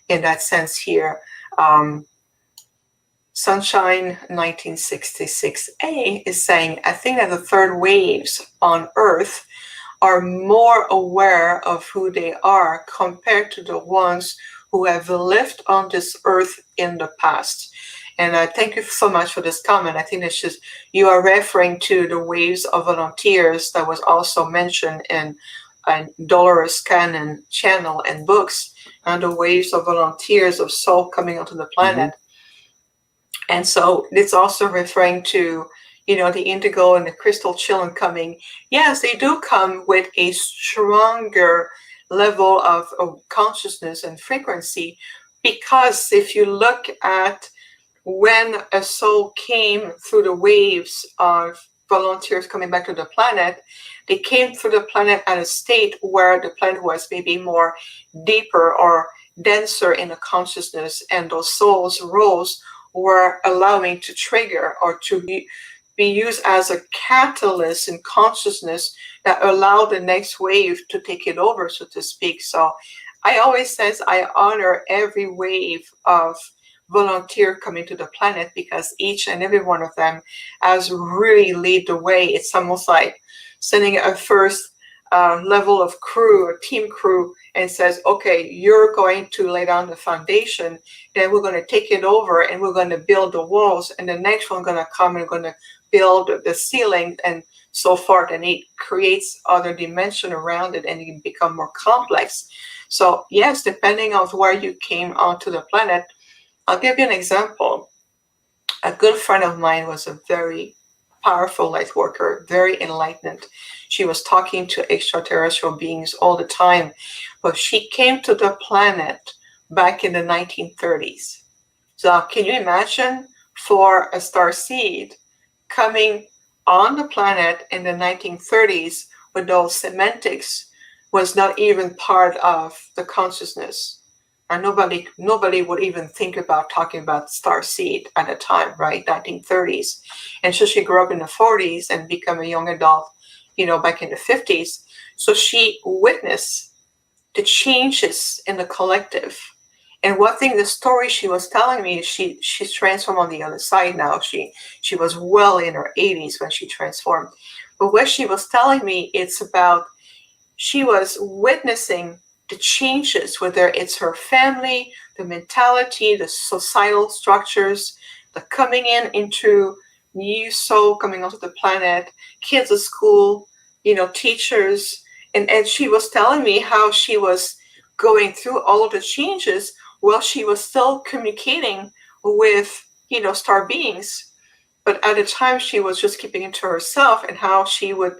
in that sense here. Sunshine 1966A is saying, I think that the third waves on Earth are more aware of who they are compared to the ones who have lived on this Earth in the past. And I thank you so much for this comment. I think it's just, you are referring to the waves of volunteers that was also mentioned in Dolores Cannon channel and books. and the waves of volunteers of soul coming onto the planet. And so it's also referring to, the indigo and the crystal children coming. Yes, they do come with a stronger level of consciousness and frequency, because if you look at when a soul came through the waves of volunteers coming back to the planet, they came through the planet at a state where the planet was maybe more deeper or denser in the consciousness, and those souls rose were allowing to trigger or to be used as a catalyst in consciousness that allowed the next wave to take it over, so to speak. So I always says I honor every wave of volunteer coming to the planet, because each and every one of them has really lead the way. It's almost like sending a first level of crew or team crew and says, okay, you're going to lay down the foundation, then we're going to take it over and we're going to build the walls, and the next one going to come and going to build the ceiling and so forth, and it creates other dimension around it and it become more complex. So yes, depending on where you came onto the planet. I'll give you an example. A good friend of mine was a very powerful light worker, very enlightened. She was talking to extraterrestrial beings all the time, but she came to the planet back in the 1930s. So can you imagine for a star seed coming on the planet in the 1930s when those semantics was not even part of the consciousness? And nobody would even think about talking about star seed at the time, right? 1930s. And so she grew up in the 40s and became a young adult, back in the 50s. So she witnessed the changes in the collective. And one thing, the story she was telling me, she's transformed on the other side now. She was well in her 80s when she transformed. But what she was telling me, it's about, she was witnessing the changes, whether it's her family, the mentality, the societal structures, the coming into new soul coming onto the planet, kids at school, teachers. And she was telling me how she was going through all of the changes while she was still communicating with, star beings. But at the time she was just keeping it to herself, and how she would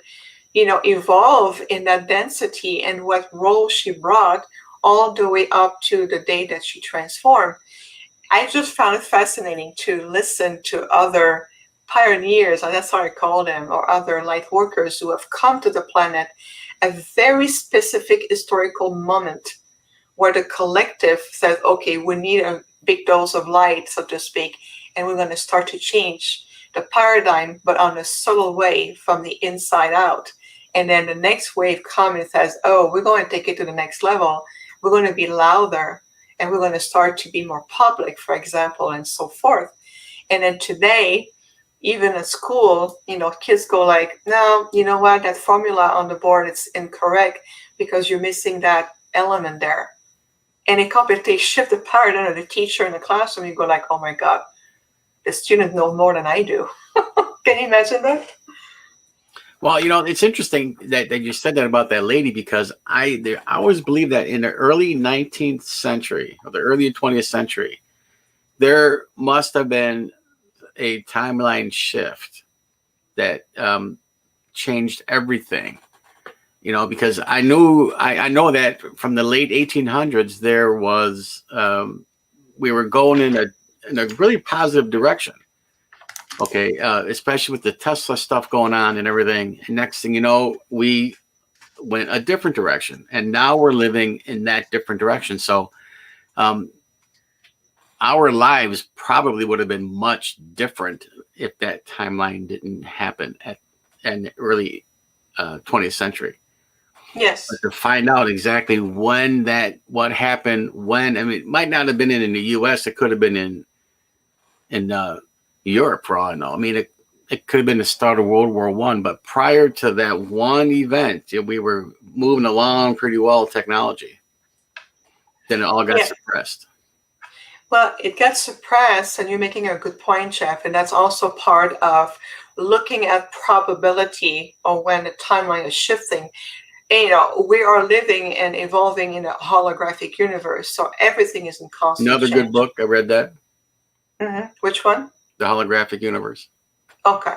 evolve in that density and what role she brought all the way up to the day that she transformed. I just found it fascinating to listen to other pioneers, and that's how I call them, or other light workers who have come to the planet a very specific historical moment where the collective says, okay, we need a big dose of light, so to speak, and we're going to start to change the paradigm, but on a subtle way from the inside out. And then the next wave comes and says, oh, we're going to take it to the next level. We're going to be louder, and we're going to start to be more public, for example, and so forth. And then today, even at school, kids go like, no, you know what, that formula on the board, it's incorrect because you're missing that element there. And it completely shift the paradigm of the teacher in the classroom. You go like, oh my God, the students know more than I do. Can you imagine that? Well, it's interesting that you said that about that lady, because I always believe that in the early 19th century or the early 20th century, there must have been a timeline shift that changed everything. Because I know that from the late 1800s there was we were going in a really positive direction. Okay, especially with the Tesla stuff going on and everything. And next thing you know, we went a different direction, and now we're living in that different direction. So our lives probably would have been much different if that timeline didn't happen in the early 20th century. Yes. But to find out exactly what happened, it might not have been in the U.S. It could have been in Europe, for all I know. It could have been the start of World War I, but prior to that one event, we were moving along pretty well with technology. Then it all got suppressed. Well, it got suppressed, and you're making a good point, Jeff, and that's also part of looking at probability or when the timeline is shifting. we are living and evolving in a holographic universe, so everything is in constant Another change. good book. I read that. Which one? The Holographic Universe. Okay.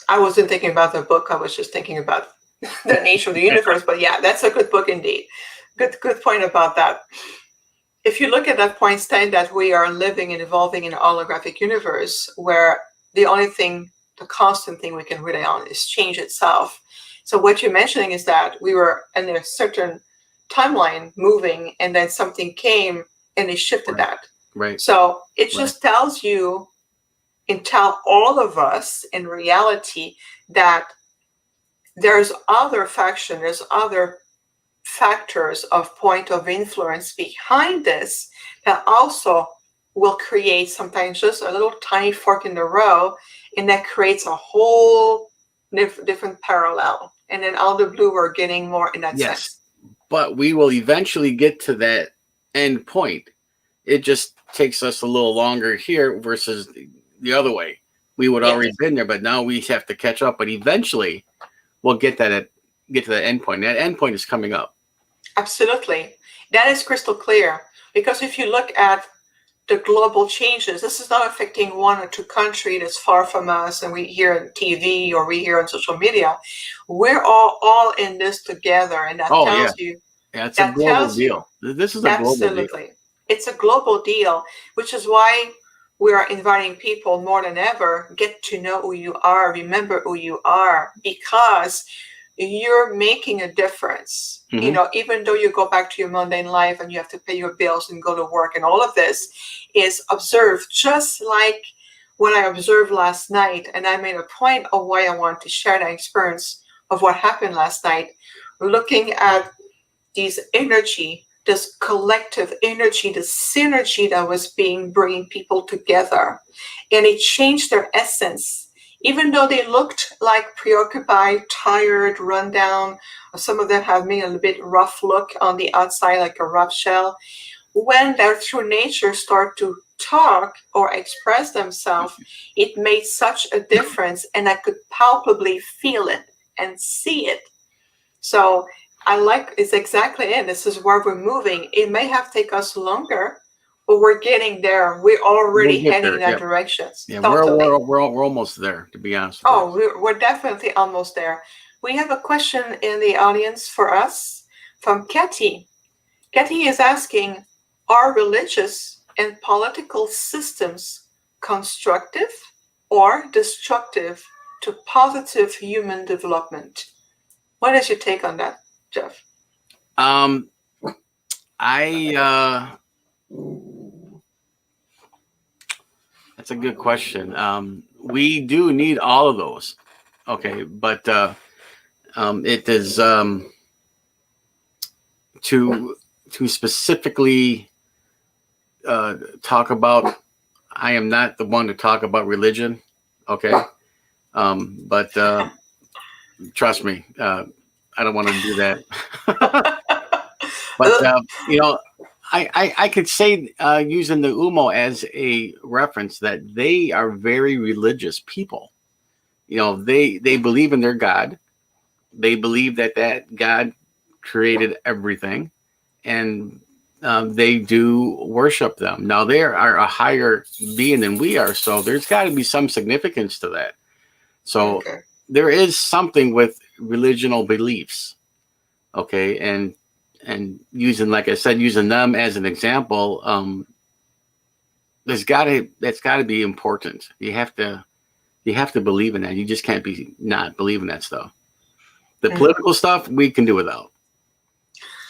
I wasn't thinking about the book. I was just thinking about the nature of the universe. But yeah, that's a good book indeed. Good point about that. If you look at that point, Stein, that we are living and evolving in a holographic universe where the only thing, the constant thing we can rely on is change itself. So what you're mentioning is that we were in a certain timeline moving, and then something came and they shifted that. Right. So it just tells you and tell all of us in reality that there's other faction, there's other factors of point of influence behind this that also will create sometimes just a little tiny fork in the road, and that creates a whole different parallel. And then out of the blue, we're getting more in that sense. But we will eventually get to that end point. It just takes us a little longer here versus the other way. We would already been there, but now we have to catch up. But eventually, we'll get to that end point. That end point is coming up. Absolutely, that is crystal clear. Because if you look at the global changes, this is not affecting one or two countries that's far from us, and we hear on TV or we hear on social media. We're all in this together, and that tells you. Yeah, it's a global deal. This is a global deal. Absolutely, it's a global deal, which is why we are inviting people more than ever, get to know who you are, remember who you are, because you're making a difference. Even though you go back to your mundane life and you have to pay your bills and go to work, and all of this is observed, just like what I observed last night. And I made a point of why I want to share that experience of what happened last night, looking at these energy, this collective energy, the synergy that was bringing people together. And it changed their essence. Even though they looked like preoccupied, tired, run down, some of them have maybe a little bit rough look on the outside, like a rough shell. When they're through nature start to talk or express themselves, it made such a difference, and I could palpably feel it and see it. So it's exactly it. This is where we're moving. It may have taken us longer, but we're getting there. We're already heading in that direction. Yeah, we're almost there, to be honest with you. We're definitely almost there. We have a question in the audience for us from Katie. Katie is asking, are religious and political systems constructive or destructive to positive human development? What is your take on that, Jeff? That's a good question. We do need all of those. Okay, but it is to specifically talk about. I am not the one to talk about religion. Okay, but trust me, I don't want to do that. But I could say, using the Umo as a reference, that they are very religious people. They believe in their God. They believe that God created everything, and they do worship them. Now, they are a higher being than we are, so there's got to be some significance to that. So there is something with religional beliefs. Okay, and using, like I said, using them as an example, that's got to be important. You have to believe in that. You just can't be not believing that stuff. The political stuff we can do without.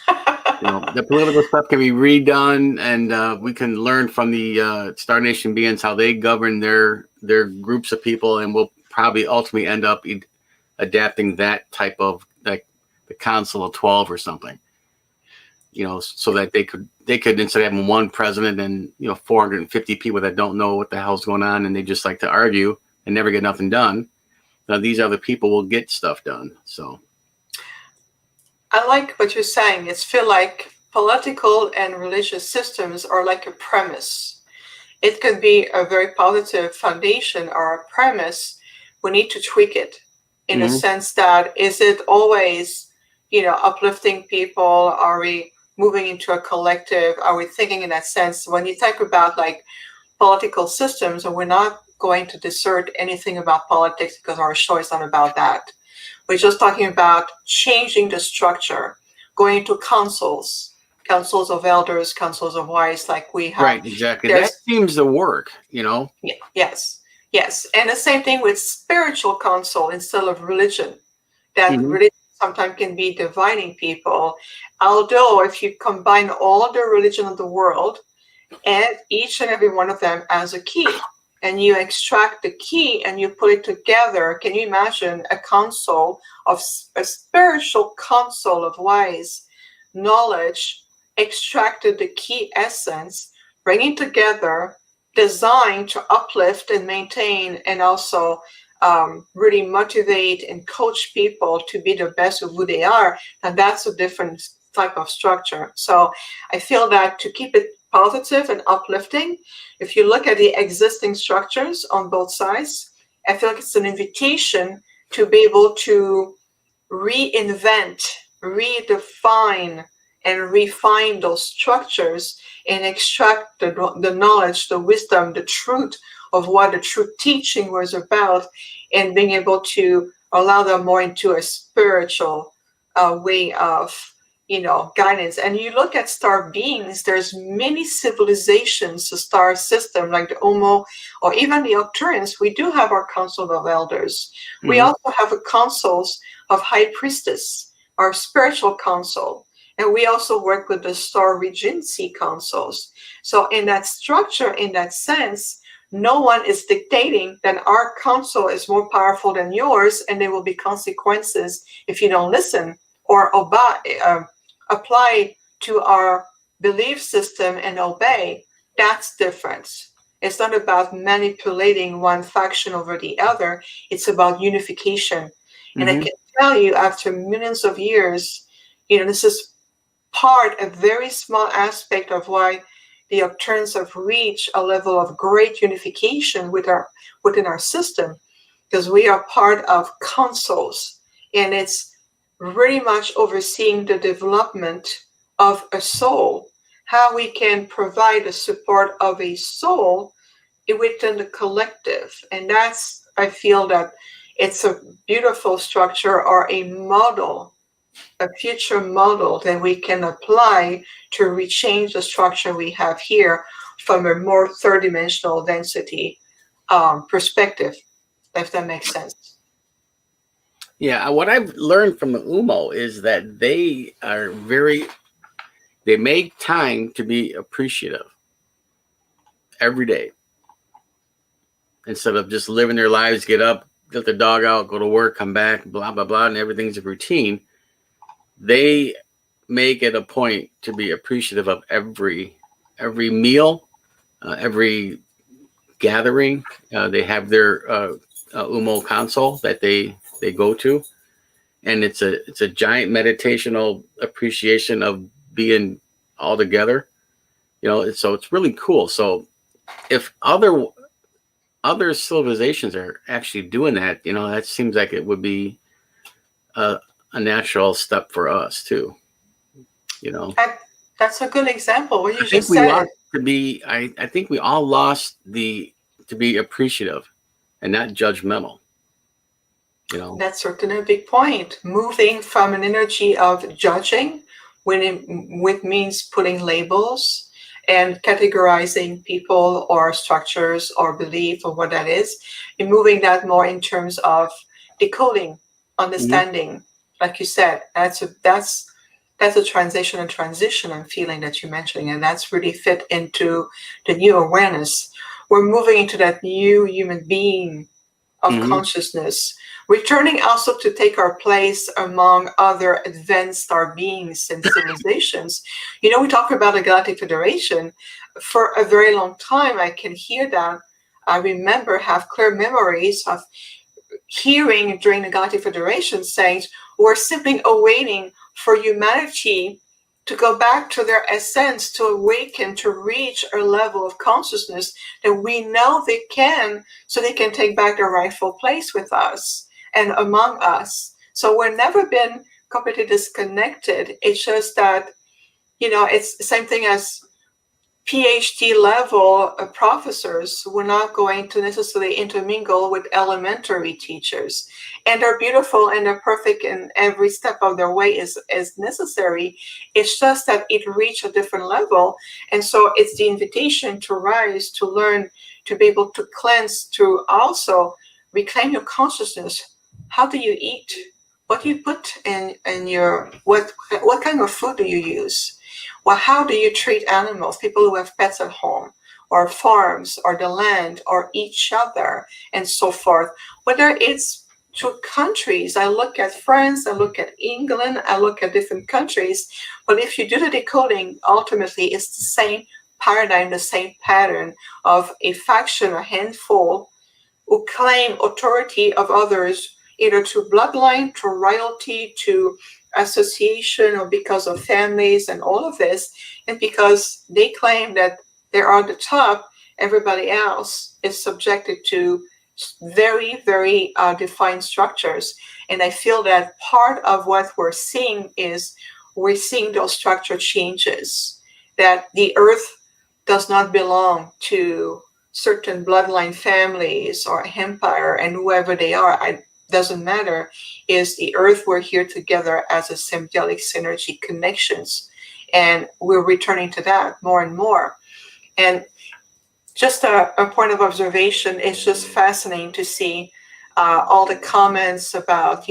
The political stuff can be redone, and we can learn from the Star Nation beings how they govern their groups of people, and we'll probably ultimately end up adapting that type of, like the Council of 12 or something. So that they could instead of having one president and 450 people that don't know what the hell's going on, and they just like to argue and never get nothing done. Now these other people will get stuff done. So I like what you're saying. It's feel like political and religious systems are like a premise. It can be a very positive foundation or a premise. We need to tweak it in a sense that, is it always uplifting people? Are we moving into a collective? Are we thinking in that sense? When you talk about like political systems, and we're not going to dissert anything about politics because our show is not about that. We're just talking about changing the structure, going into councils of elders, councils of wise, like we have. Right, exactly. That seems to work, Yes. And the same thing with spiritual council instead of religion. That religion sometimes can be dividing people. Although if you combine all the religion of the world, and each and every one of them as a key, and you extract the key and you put it together, can you imagine a spiritual council of wise knowledge, extracted the key essence, bringing together, designed to uplift and maintain, and also really motivate and coach people to be the best of who they are, and that's a different type of structure. So I feel that to keep it positive and uplifting, if you look at the existing structures on both sides, I feel like it's an invitation to be able to reinvent, redefine, and refine those structures and extract the knowledge, the wisdom, the truth of what the true teaching was about, and being able to allow them more into a spiritual way of guidance. And you look at star beings, there's many civilizations, the star system, like the Umo, or even the Octurians. We do have our council of elders. We also have a councils of high priestess, our spiritual council. And we also work with the star regency councils. So in that structure, in that sense, no one is dictating that our council is more powerful than yours, and there will be consequences if you don't listen or apply to our belief system and obey. That's different. It's not about manipulating one faction over the other. It's about unification. And I can tell you, after millions of years, this is a very small aspect of why the Octurans have reached a level of great unification within our system, because we are part of councils, and it's really much overseeing the development of a soul, how we can provide the support of a soul within the collective. And that's, I feel that it's a beautiful structure, or a model, a future model that we can apply to rechange the structure we have here from a more third-dimensional density perspective, if that makes sense. Yeah, what I've learned from the Umo is that they make time to be appreciative every day. Instead of just living their lives, get up, let the dog out, go to work, come back, blah, blah, blah, and everything's a routine. They make it a point to be appreciative of every meal, every gathering. They have their Umo console that they go to, and it's a giant meditational appreciation of being all together. So it's really cool. So if other civilizations are actually doing that, that seems like it would be a natural step for us too. That's a good example. What you just said. I think we all lost to be appreciative and not judgmental. That's certainly a big point. Moving from an energy of judging, which means putting labels and categorizing people or structures or belief or what that is, and moving that more in terms of decoding, understanding. Like you said, that's a transition and feeling that you're mentioning, and that's really fit into the new awareness. We're moving into that new human being of consciousness, returning also to take our place among other advanced star beings and civilizations. We talk about the Galactic Federation. For a very long time, I can hear that. I have clear memories of hearing during the Galactic Federation saying, we're simply awaiting for humanity to go back to their essence, to awaken, to reach a level of consciousness that we know they can, so they can take back their rightful place with us and among us. So we've never been completely disconnected. It's just that, it's the same thing as PhD level professors. We're not going to necessarily intermingle with elementary teachers, and they're beautiful and they're perfect in every step of their way is necessary. It's just that it reached a different level, and so it's the invitation to rise, to learn, to be able to cleanse, to also reclaim your consciousness. How do you eat? What do you put in your what kind of food do you use? Well, how do you treat animals, people who have pets at home, or farms, or the land, or each other, and so forth? Whether it's to countries, I look at France, I look at England, I look at different countries, but if you do the decoding, ultimately it's the same paradigm, the same pattern of a faction, a handful, who claim authority of others, either to bloodline, to royalty, to association, or because of families and all of this. And because they claim that they are the top, everybody else is subjected to very, very defined structures. And I feel that part of what we're seeing is we're seeing those structure changes, that the earth does not belong to certain bloodline families or empire, and whoever they are, doesn't matter, is the earth. We're here together as a symbiotic synergy connections, and we're returning to that more and more. And just a point of observation, it's just fascinating to see all the comments about,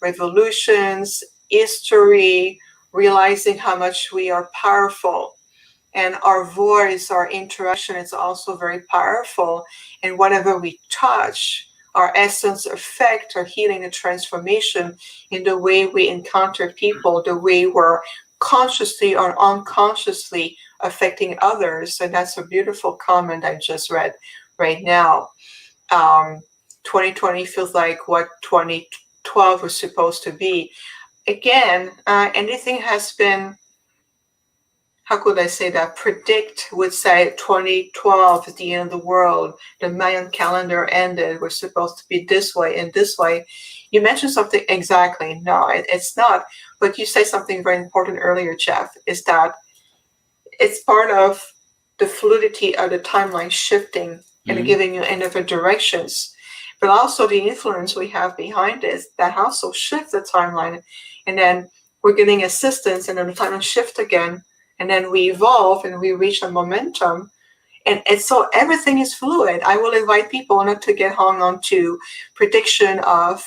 revolutions, history, realizing how much we are powerful. And our voice, our interaction is also very powerful. And whatever we touch, our essence affect our healing and transformation in the way we encounter people, the way we're consciously or unconsciously affecting others. And that's a beautiful comment I just read right now. 2020 feels like what 2012 was supposed to be. Again, anything has been, how could I say that? Predict would say 2012 is the end of the world. The Mayan calendar ended. We're supposed to be this way and this way. You mentioned something exactly. No, it's not. But you say something very important earlier, Jeff, is that it's part of the fluidity of the timeline shifting and giving you in different directions. But also the influence we have behind this that also shifts the timeline. And then we're getting assistance, and then the timeline shift again. And then we evolve and we reach a momentum. And so everything is fluid. I will invite people not to get hung on to prediction of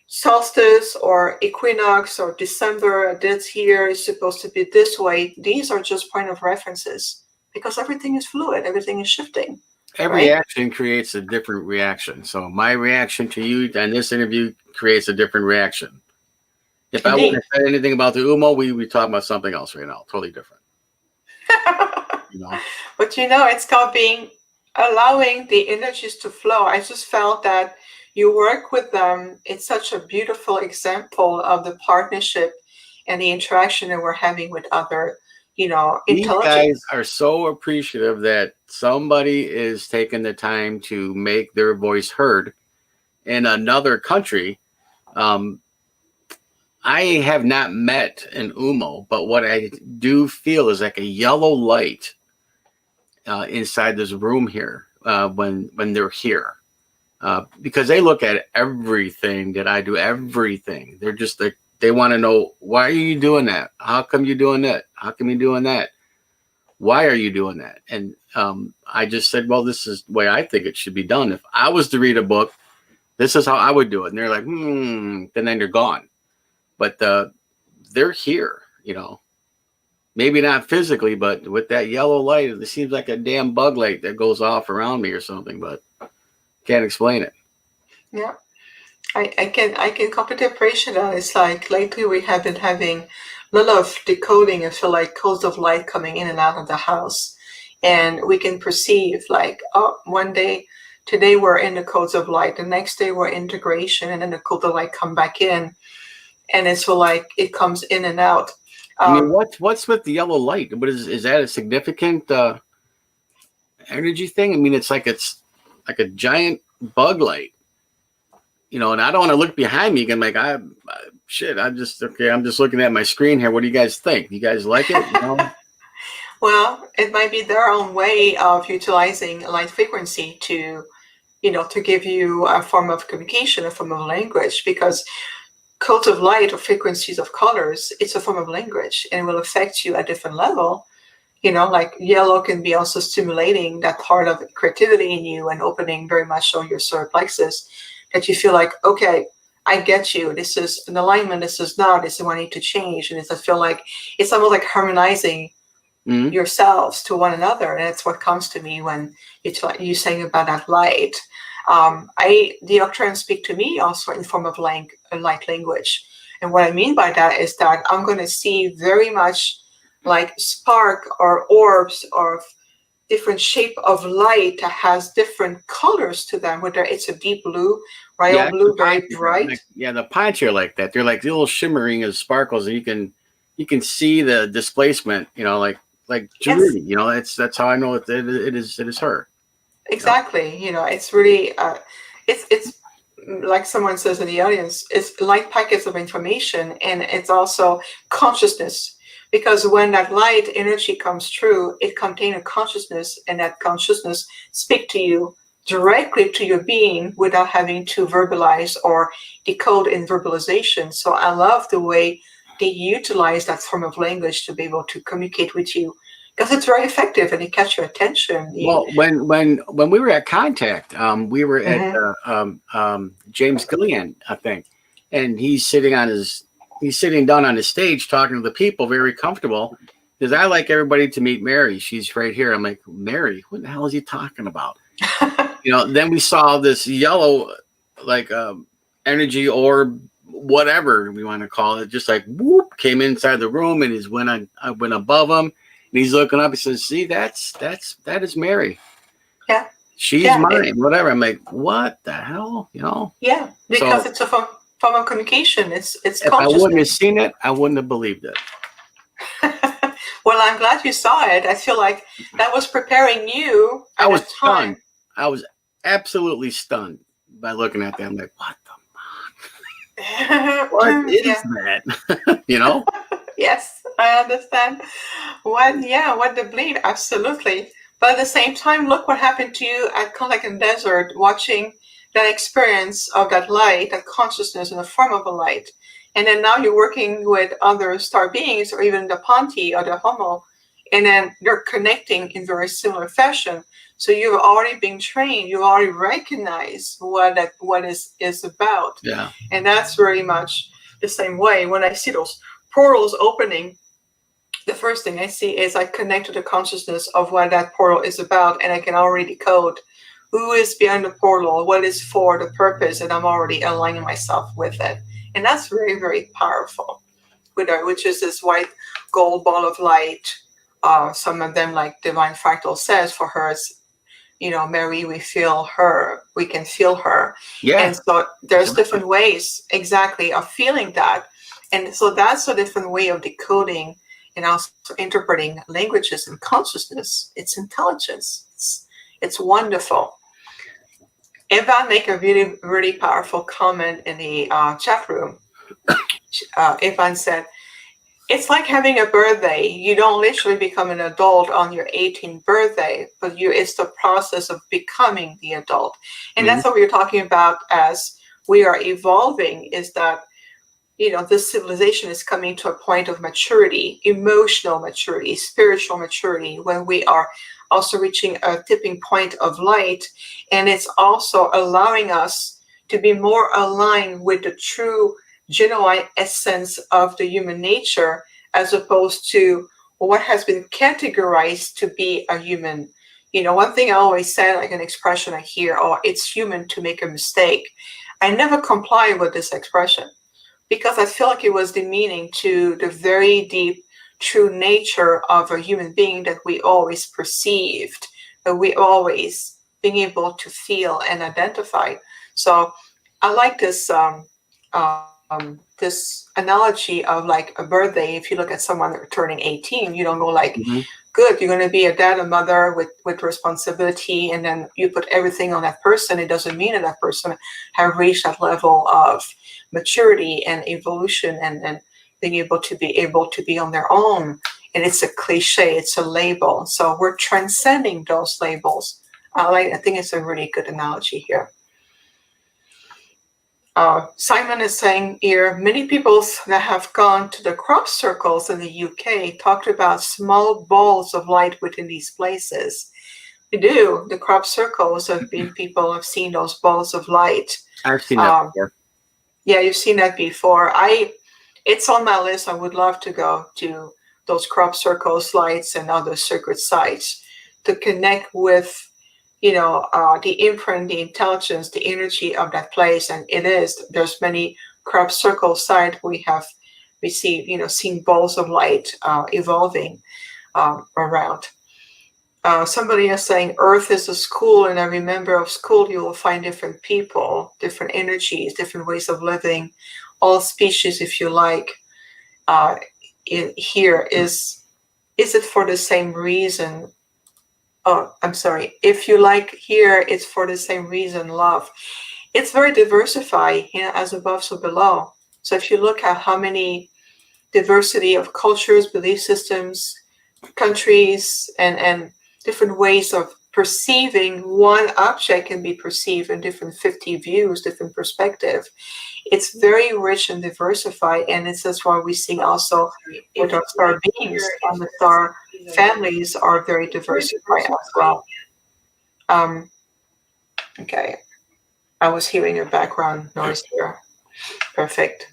solstice or equinox or December, this year is supposed to be this way. These are just point of references because everything is fluid. Everything is shifting. Every action creates a different reaction. So my reaction to you and this interview creates a different reaction. If I wouldn't have said anything about the Umo, we would talk about something else right now, totally different. But it's called allowing the energies to flow. I just felt that you work with them. It's such a beautiful example of the partnership and the interaction that we're having with other, intelligence. These guys are so appreciative that somebody is taking the time to make their voice heard in another country. I have not met an Umo, but what I do feel is like a yellow light inside this room here when they're here, because they look at everything that I do, everything. They're just like, they want to know, why are you doing that? How come you're doing that? How come you're doing that? Why are you doing that? And I just said, well, this is the way I think it should be done. If I was to read a book, this is how I would do it. And they're like, and then they're gone. But they're here, maybe not physically, but with that yellow light, it seems like a damn bug light that goes off around me or something, but can't explain it. Yeah, I can completely appreciate that. It's like lately we have been having a lot of decoding. I feel like codes of light coming in and out of the house, and we can perceive like, oh, one day, today we're in the codes of light, the next day we're integration, and then the codes of light come back in. And it's like it comes in and out. I mean, what's with the yellow light? What is that a significant energy thing? I mean, it's like a giant bug light. and I don't want to look behind me again. Like shit, I'm just looking at my screen here. What do you guys think? You guys like it? Well, it might be their own way of utilizing light frequency to, to give you a form of communication, a form of language, because cult of light or frequencies of colors, it's a form of language and it will affect you at a different level. Like yellow can be also stimulating that part of creativity in you and opening very much so your solar plexus, that you feel like, okay, I get you. This is an alignment. This is not. This is what I need to change. And I feel like it's almost like harmonizing yourselves to one another. And that's what comes to me when you saying about that light. The Octarians speak to me also in form of light language. And what I mean by that is that I'm going to see very much like spark or orbs or different shape of light that has different colors to them, whether it's a deep blue, royal blue, very bright. The pints are like that. They're like little shimmering as sparkles, and you can see the displacement. Like Julie. Yes. That's how I know it is her. Exactly. It's really it's like someone says in the audience, it's light packets of information, and it's also consciousness. Because when that light energy comes through, it contains a consciousness, and that consciousness speaks to you directly to your being without having to verbalize or decode in verbalization. So I love the way they utilize that form of language to be able to communicate with you, because it's very effective and it catches your attention. Well, when we were at Contact, we were at James Gillian, I think, and he's sitting down on the stage talking to the people, very comfortable. Because I like everybody to meet Mary. She's right here. I'm like, Mary, what the hell is he talking about? Then we saw this yellow, like energy orb, whatever we want to call it, just like whoop, came inside the room, and I went above him, and he's looking up. He says, "See, that is Mary. Yeah, she's mine. Whatever." I'm like, what the hell? Yeah, because it's a form of communication. It's if I wouldn't have seen it, I wouldn't have believed it. Well, I'm glad you saw it. I feel like that was preparing you. I was stunned. I was absolutely stunned by looking at that. I'm like, what the fuck? What is that? Yes, I understand. What the bleed? Absolutely. But at the same time, look what happened to you at Contact in the Desert, watching that experience of that light, that consciousness in the form of a light. And then now you're working with other star beings, or even the Ponti or the Homo, and then you're connecting in very similar fashion. So you've already been trained, you already recognize what is about. Yeah. And that's very much the same way. When I see those portals opening, the first thing I see is I connect to the consciousness of what that portal is about, and I can already decode who is behind the portal, what is for the purpose, and I'm already aligning myself with it. And that's very, very powerful, which is this white gold ball of light. Some of them, like Divine Fractal says, for her, it's, Mary, we feel her, we can feel her. Yeah. And so there's different ways, exactly, of feeling that. And so that's a different way of decoding and also interpreting languages and consciousness. It's intelligence. It's wonderful. Evan make a really, really powerful comment in the chat room. Evan said, it's like having a birthday. You don't literally become an adult on your 18th birthday, but it's the process of becoming the adult. And that's what we're talking about as we are evolving, is that, this civilization is coming to a point of maturity, emotional maturity, spiritual maturity, when we are also reaching a tipping point of light. And it's also allowing us to be more aligned with the true genuine essence of the human nature, as opposed to what has been categorized to be a human. One thing I always say, like an expression I hear, it's human to make a mistake. I never comply with this expression, because I feel like it was demeaning to the very deep, true nature of a human being that we always perceived, that we always being able to feel and identify. So I like this this analogy of like a birthday. If you look at someone turning 18, you don't go like good, you're going to be a dad, a mother with responsibility, and then you put everything on that person, it doesn't mean that that person have reached that level of maturity and evolution and being able to be on their own. And it's a cliche, it's a label. So we're transcending those labels. I think it's a really good analogy here. Simon is saying here, many people that have gone to the crop circles in the UK talked about small balls of light within these places. We do. The crop circles have been, people have seen those balls of light. I've seen that before. Yeah, you've seen that before. It's on my list. I would love to go to those crop circles, lights, and other sacred sites to connect with the imprint, the intelligence, the energy of that place. And there's many crop circle sites we see, seen balls of light evolving around. Somebody is saying Earth is a school, and every member of school you will find different people, different energies, different ways of living, all species, if you like. Here is it for the same reason? Oh, I'm sorry. If you like here, it's for the same reason, love. It's very diversified, as above, so below. So if you look at how many diversity of cultures, belief systems, countries, and different ways of perceiving one object can be perceived in different 50 views, different perspective. It's very rich and diversified, and that's why we see also with our star beings and the star families are very diversified as well. Okay, I was hearing a background noise here. Perfect.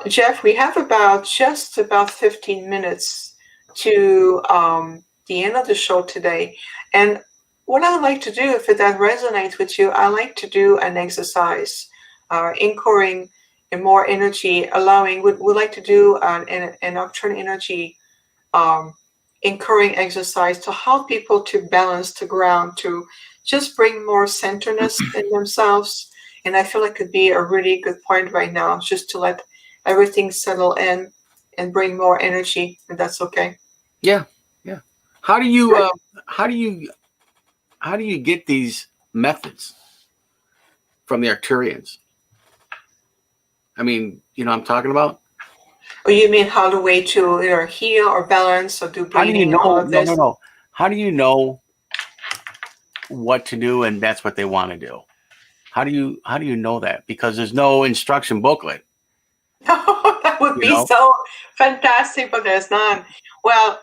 Jeff, we have just about 15 minutes to the end of the show today. And what I like to do, if that resonates with you, I like to do an exercise, anchoring in more energy, we like to do an nocturne energy anchoring exercise to help people to balance, to ground, to just bring more centeredness in themselves. And I feel it could be a really good point right now, just to let everything settle in and bring more energy, if that's okay. Yeah. How do you get these methods from the Arcturians? I mean, I'm talking about. Oh, you mean how the way to either heal or balance or do breathing? No. How do you know what to do and that's what they want to do? How do you know that? Because there's no instruction booklet. That would be so fantastic, but there's none. Well,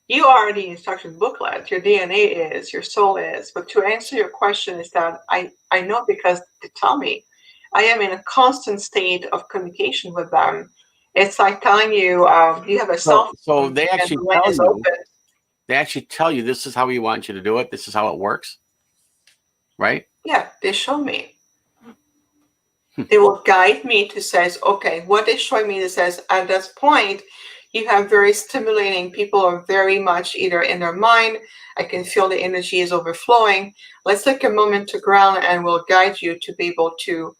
you are the instruction booklet. Your DNA is, your soul is. But to answer your question is that I know because they tell me. I am in a constant state of communication with them. It's like telling you, you have a cell phone. So they actually tell you. They actually tell you this is how we want you to do it. This is how it works, right? Yeah, they show me. They will guide me to says, okay, what they're showing me that says at this point, you have very stimulating. People are very much either in their mind. I can feel the energy is overflowing. Let's take a moment to ground and we'll guide you to be able to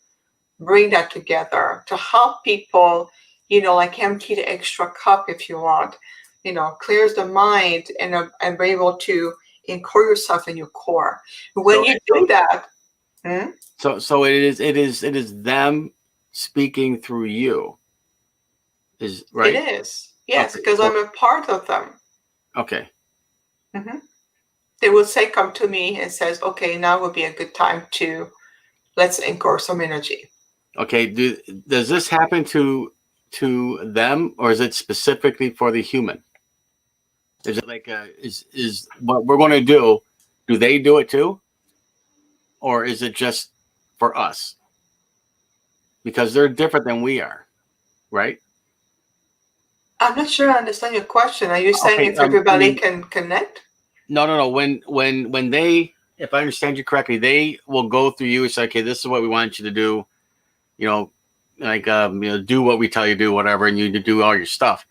bring that together, to help people, like empty the extra cup if you want, clears the mind and be able to anchor yourself in your core. When you do that. So it is them speaking through you. Is right? It is. Yes, because I'm a part of them. Okay. Mm-hmm. They will say, come to me and says, okay, now would be a good time to let's anchor some energy. Okay. Does this happen to them, or is it specifically for the human? Is it like is what we're going to do? Do they do it too, or is it just for us? Because they're different than we are, right? I'm not sure I understand your question. Are you saying if everybody can connect? No. When they, if I understand you correctly, they will go through you and say, okay, this is what we want you to do. Do what we tell you to do, whatever, and you do all your stuff.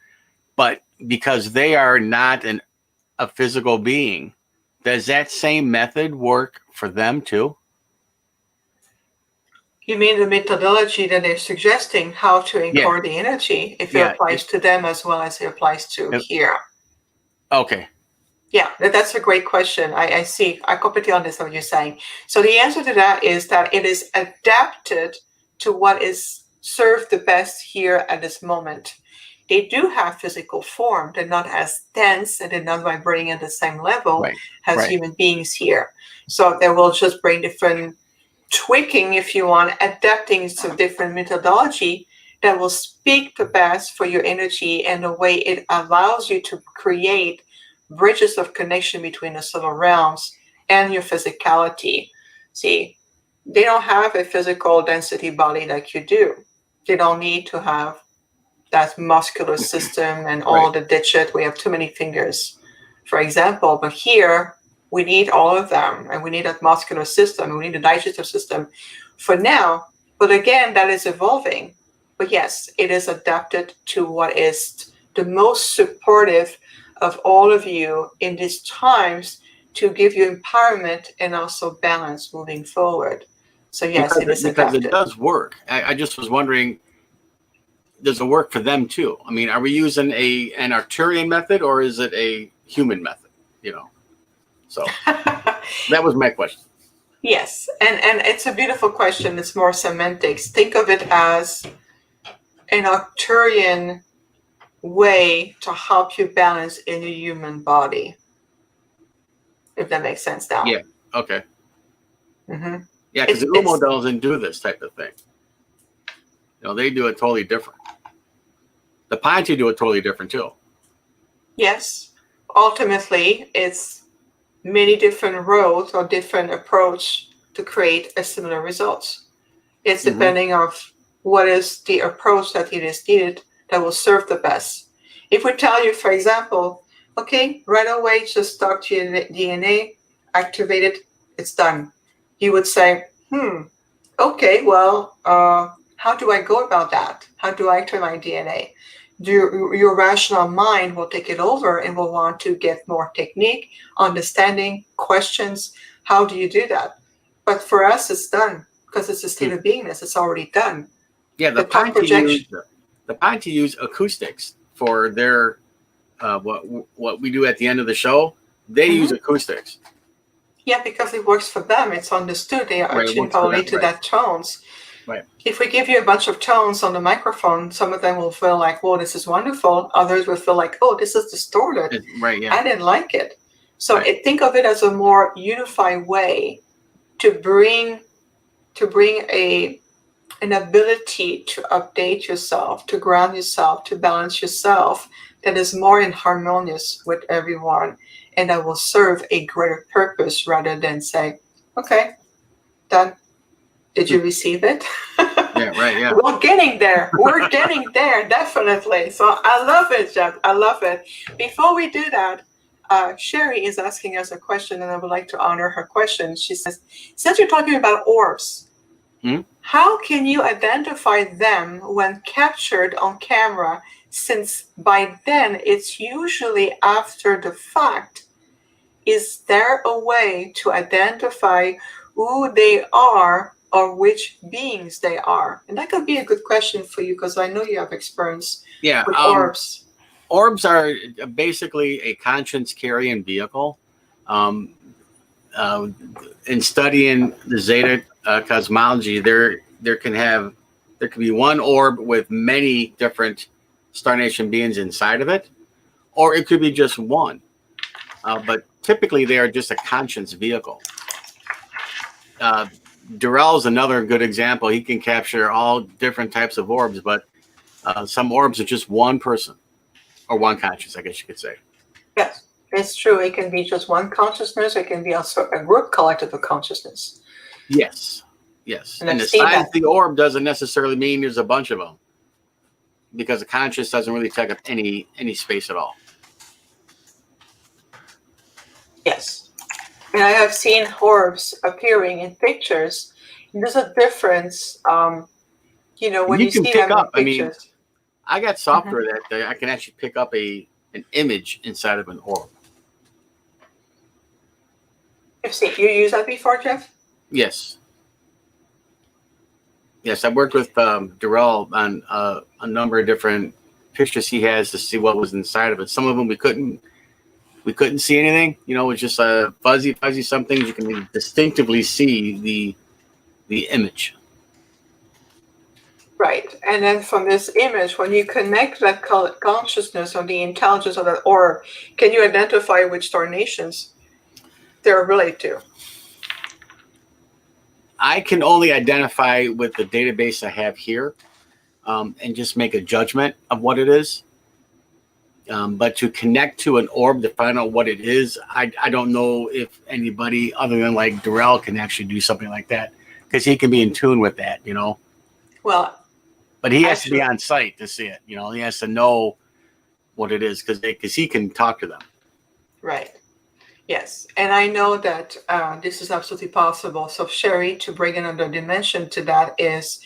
But because they are not a physical being, does that same method work for them too? You mean the methodology that they're suggesting how to anchor the energy, if it applies to them as well as it applies to here? Okay. Yeah, that's a great question. I see. I completely understand what you're saying. So the answer to that is that it is adapted to what is served the best here at this moment. They do have physical form. They're not as dense and they're not vibrating at the same level Right. as Right. human beings here. So they will just bring different tweaking, if you want, adapting to different methodology that will speak the best for your energy and the way it allows you to create bridges of connection between the solar realms and your physicality. See, they don't have a physical density body like you do. They don't need to have that muscular system and all Right. the digit. We have too many fingers, for example. But here, we need all of them, and we need that muscular system, and we need the digestive system for now. But again, that is evolving. But yes, it is adapted to what is the most supportive of all of you in these times to give you empowerment and also balance moving forward. So yes, it is Because it adapted. does work. I just was wondering, does it work for them too? I mean, are we using an Arcturian method or is it a human method? You know, so that was my question. Yes, and it's a beautiful question. It's more semantics. Think of it as an Arcturian way to help you balance in your human body, if that makes sense now. Yeah. Okay. Mm-hmm. Yeah, because the Umo doesn't do this type of thing. You know, they do it totally different. The Pinty do it totally different too. Yes, ultimately, it's many different roads or different approach to create a similar result. It's depending of what is the approach that it is needed that will serve the best. If we tell you, for example, okay, right away, just start your DNA, activate it, it's done. You would say, okay, well, how do I go about that? How do I activate my DNA? Your rational mind will take it over and will want to get more technique, understanding, questions. How do you do that? But for us, it's done because it's a state of beingness. It's already done. Yeah, The thought projection. the Pinty use acoustics for their what we do at the end of the show. They use acoustics. Yeah, because it works for them. It's understood. They are attuned probably to that tones. Right. If we give you a bunch of tones on the microphone, some of them will feel like, "Whoa, this is wonderful." Others will feel like, "Oh, this is distorted. Right. Yeah. I didn't like it." So think of it as a more unified way to bring an ability to update yourself, to ground yourself, to balance yourself that is more in harmonious with everyone and that will serve a greater purpose rather than say, okay, done. Did you receive it? Yeah, right, yeah. We're getting there. We're getting there, definitely. So I love it, Jeff. I love it. Before we do that, Sherry is asking us a question, and I would like to honor her question. She says, since you're talking about orbs, how can you identify them when captured on camera, since by then it's usually after the fact? Is there a way to identify who they are or which beings they are? And that could be a good question for you because I know you have experience with orbs. Orbs are basically a conscience carrying vehicle. In studying the Zeta cosmology, there can be one orb with many different Star Nation beings inside of it, or it could be just one. But typically, they are just a conscience vehicle. Durrell's another good example. He can capture all different types of orbs, but some orbs are just one person or one conscious, I guess you could say. Yes, it's true. It can be just one consciousness. It can be also a group collective of consciousness. Yes. And the size of the orb doesn't necessarily mean there's a bunch of them, because the conscious doesn't really take up any space at all. Yes. And I have seen orbs appearing in pictures. And there's a difference, when you can see pick them up. in pictures. I got software that I can actually pick up an image inside of an orb. You used that before, Jeff? Yes, I worked with Durrell on a number of different pictures he has to see what was inside of it. Some of them we we couldn't see anything. You know, it was just a fuzzy something. You can distinctively see the image. Right. And then from this image, when you connect that consciousness or the intelligence of that orb, can you identify which star nations they're related to? I can only identify with the database I have here, and just make a judgment of what it is. But to connect to an orb to find out what it is, I don't know if anybody other than like Darrell can actually do something like that, because he can be in tune with that, you know. Well, but he has to be on site to see it. You know, he has to know what it is because he can talk to them. Right. Yes. And I know that this is absolutely possible. So Sherry, to bring another dimension to that is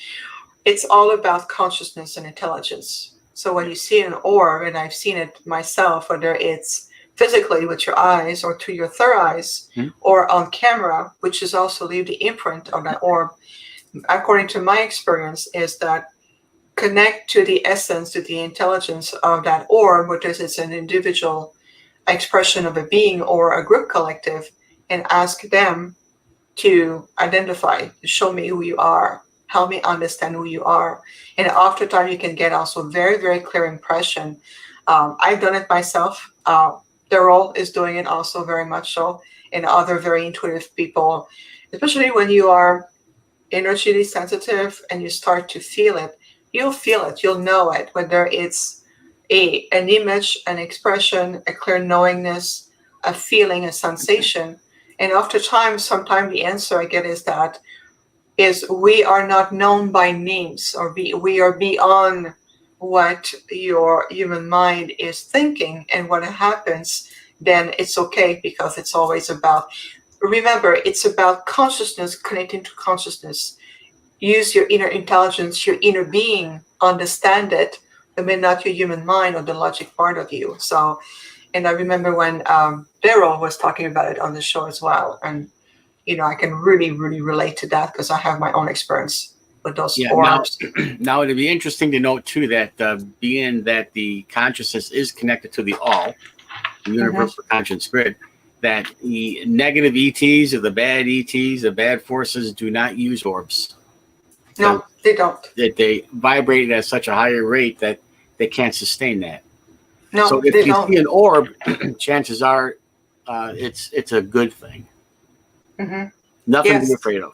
it's all about consciousness and intelligence. So when you see an orb, and I've seen it myself, whether it's physically with your eyes or through your third eyes or on camera, which is also leave the imprint of that orb, according to my experience, is that connect to the essence, to the intelligence of that orb, whether it's an individual expression of a being or a group collective, and ask them to identify, show me who you are, help me understand who you are. And after time, you can get also very, very clear impression. I've done it myself. Daryl is doing it also very much so, and other very intuitive people, especially when you are energy sensitive and you start to feel it. You'll feel it, you'll know it, whether it's an image, an expression, a clear knowingness, a feeling, a sensation. And after time, sometimes the answer I get is we are not known by names, or we are beyond what your human mind is thinking. And when it happens, then it's okay, because it's always about, remember, it's about consciousness connecting to consciousness. Use your inner intelligence, your inner being, understand it. I mean, not your human mind or the logic part of you. So, and I remember when Daryl was talking about it on the show as well. And, you know, I can really, really relate to that because I have my own experience with those orbs. Now, it'd be interesting to note, too, that being that the consciousness is connected to the all, the universal conscience grid, that the negative ETs or the bad ETs, the bad forces, do not use orbs. No, they don't. That they vibrate at such a higher rate that they can't sustain that. No, so if they you don't. see an orb, chances are it's a good thing. Nothing to be afraid of.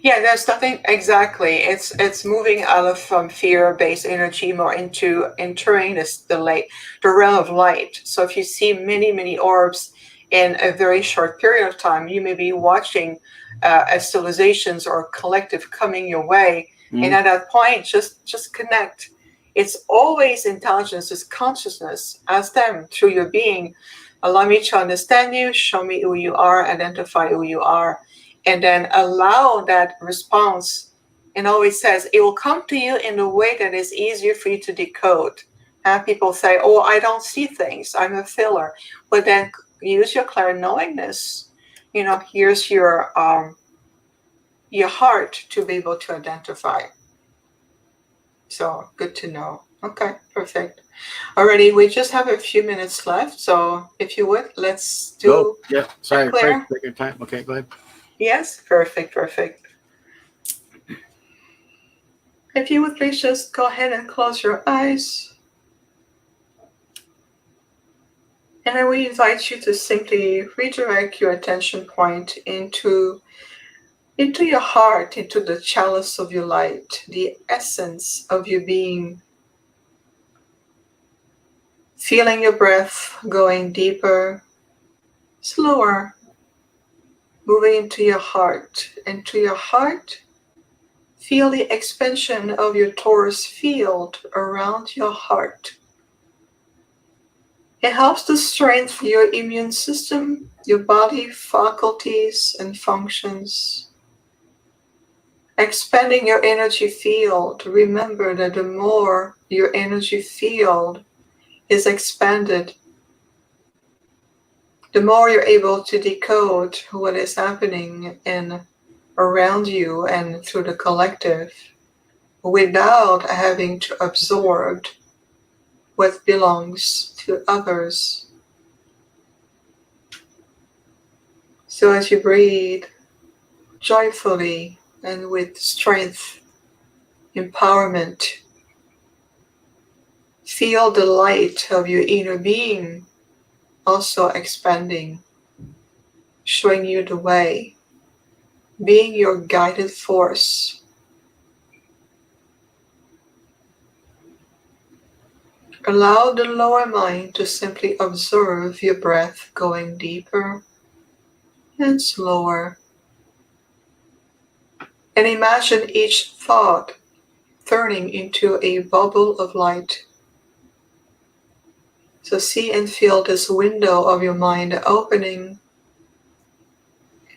Yeah, there's nothing exactly. It's moving out of from fear-based energy more into entering the realm of light. So if you see many orbs in a very short period of time, you may be watching a civilizations or a collective coming your way, and at that point, just connect. It's always intelligence, it's consciousness. Ask them through your being, allow me to understand you, show me who you are, identify who you are. And then allow that response. And always says it will come to you in a way that is easier for you to decode. People say, "Oh, I don't see things. I'm a filler." But then use your clear knowingness. You know, here's your heart to be able to identify. So good to know. Okay, perfect. Alrighty, we just have a few minutes left. So if you would, let's do. Go. Yeah. Sorry. Clear. Take your time. Okay, go ahead. Yes, perfect. If you would please just go ahead and close your eyes. And then we invite you to simply redirect your attention point into your heart, into the chalice of your light, the essence of your being. Feeling your breath going deeper, slower, moving into your heart. Into your heart, feel the expansion of your torus field around your heart. It helps to strengthen your immune system, your body faculties and functions. Expanding your energy field. Remember that the more your energy field is expanded, the more you're able to decode what is happening around you and through the collective without having to absorb what belongs to others. So as you breathe joyfully and with strength, empowerment, feel the light of your inner being also expanding, showing you the way, being your guided force. Allow the lower mind to simply observe your breath going deeper and slower. And imagine each thought turning into a bubble of light. So see and feel this window of your mind opening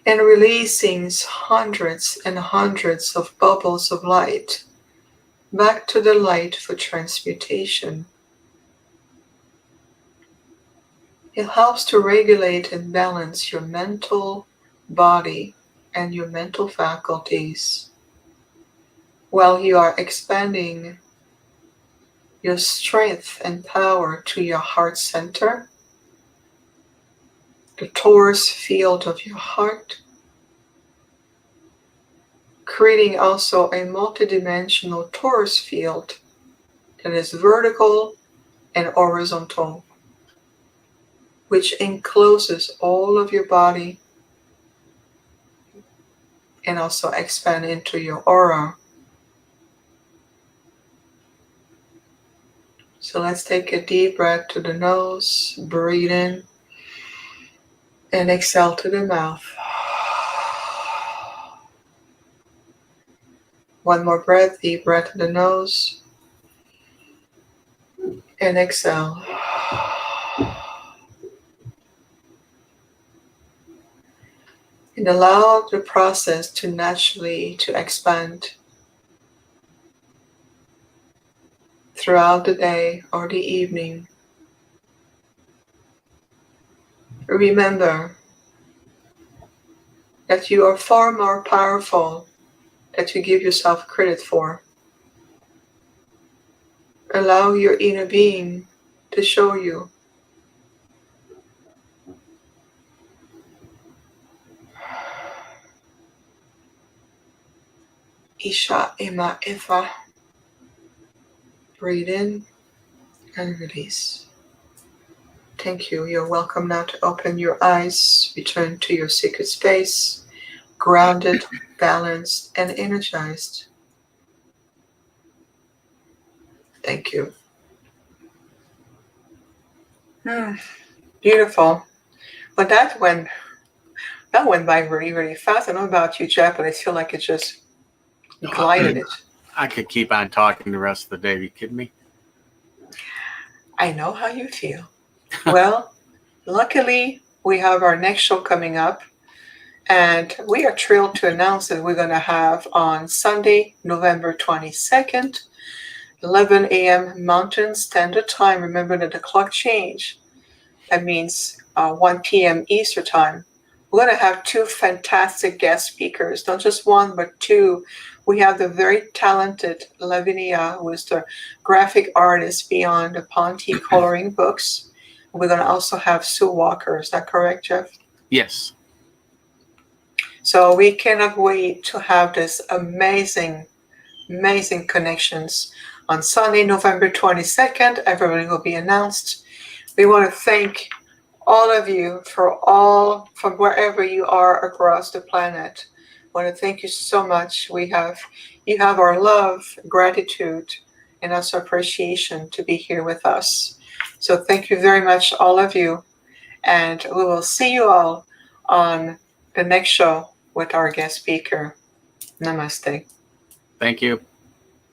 and releasing hundreds and hundreds of bubbles of light back to the light for transmutation. It helps to regulate and balance your mental body and your mental faculties while you are expanding your strength and power to your heart center, the torus field of your heart, creating also a multidimensional torus field that is vertical and horizontal, which encloses all of your body and also expand into your aura. So let's take a deep breath to the nose, breathe in, and exhale to the mouth. One more breath, deep breath to the nose, and exhale. And allow the process to naturally to expand throughout the day or the evening. Remember that you are far more powerful than you give yourself credit for. Allow your inner being to show you. Isha, Ima, Ifa. Breathe in and release. Thank you. You're welcome now to open your eyes, return to your sacred space, grounded, balanced, and energized. Thank you. Beautiful. Well, that went by really, really fast. I don't know about you, Jeff, but I feel like it just glided it. I could keep on talking the rest of the day. Are you kidding me? I know how you feel. Well, luckily, we have our next show coming up, and we are thrilled to announce that we're going to have on Sunday, November 22nd, 11 a.m. Mountain Standard Time. Remember that the clock changed. That means 1 p.m. Eastern Time. We're going to have two fantastic guest speakers, not just one, but two. We have the very talented Lavinia, who is the graphic artist beyond the Ponte coloring books. We're going to also have Sue Walker. Is that correct, Jeff? Yes. So we cannot wait to have this amazing connections on Sunday, November 22nd. Everybody will be announced. We want to thank all of you from wherever you are across the planet. I want to thank you so much. You have our love, gratitude, and also appreciation to be here with us. So thank you very much, all of you. And we will see you all on the next show with our guest speaker. Namaste. Thank you.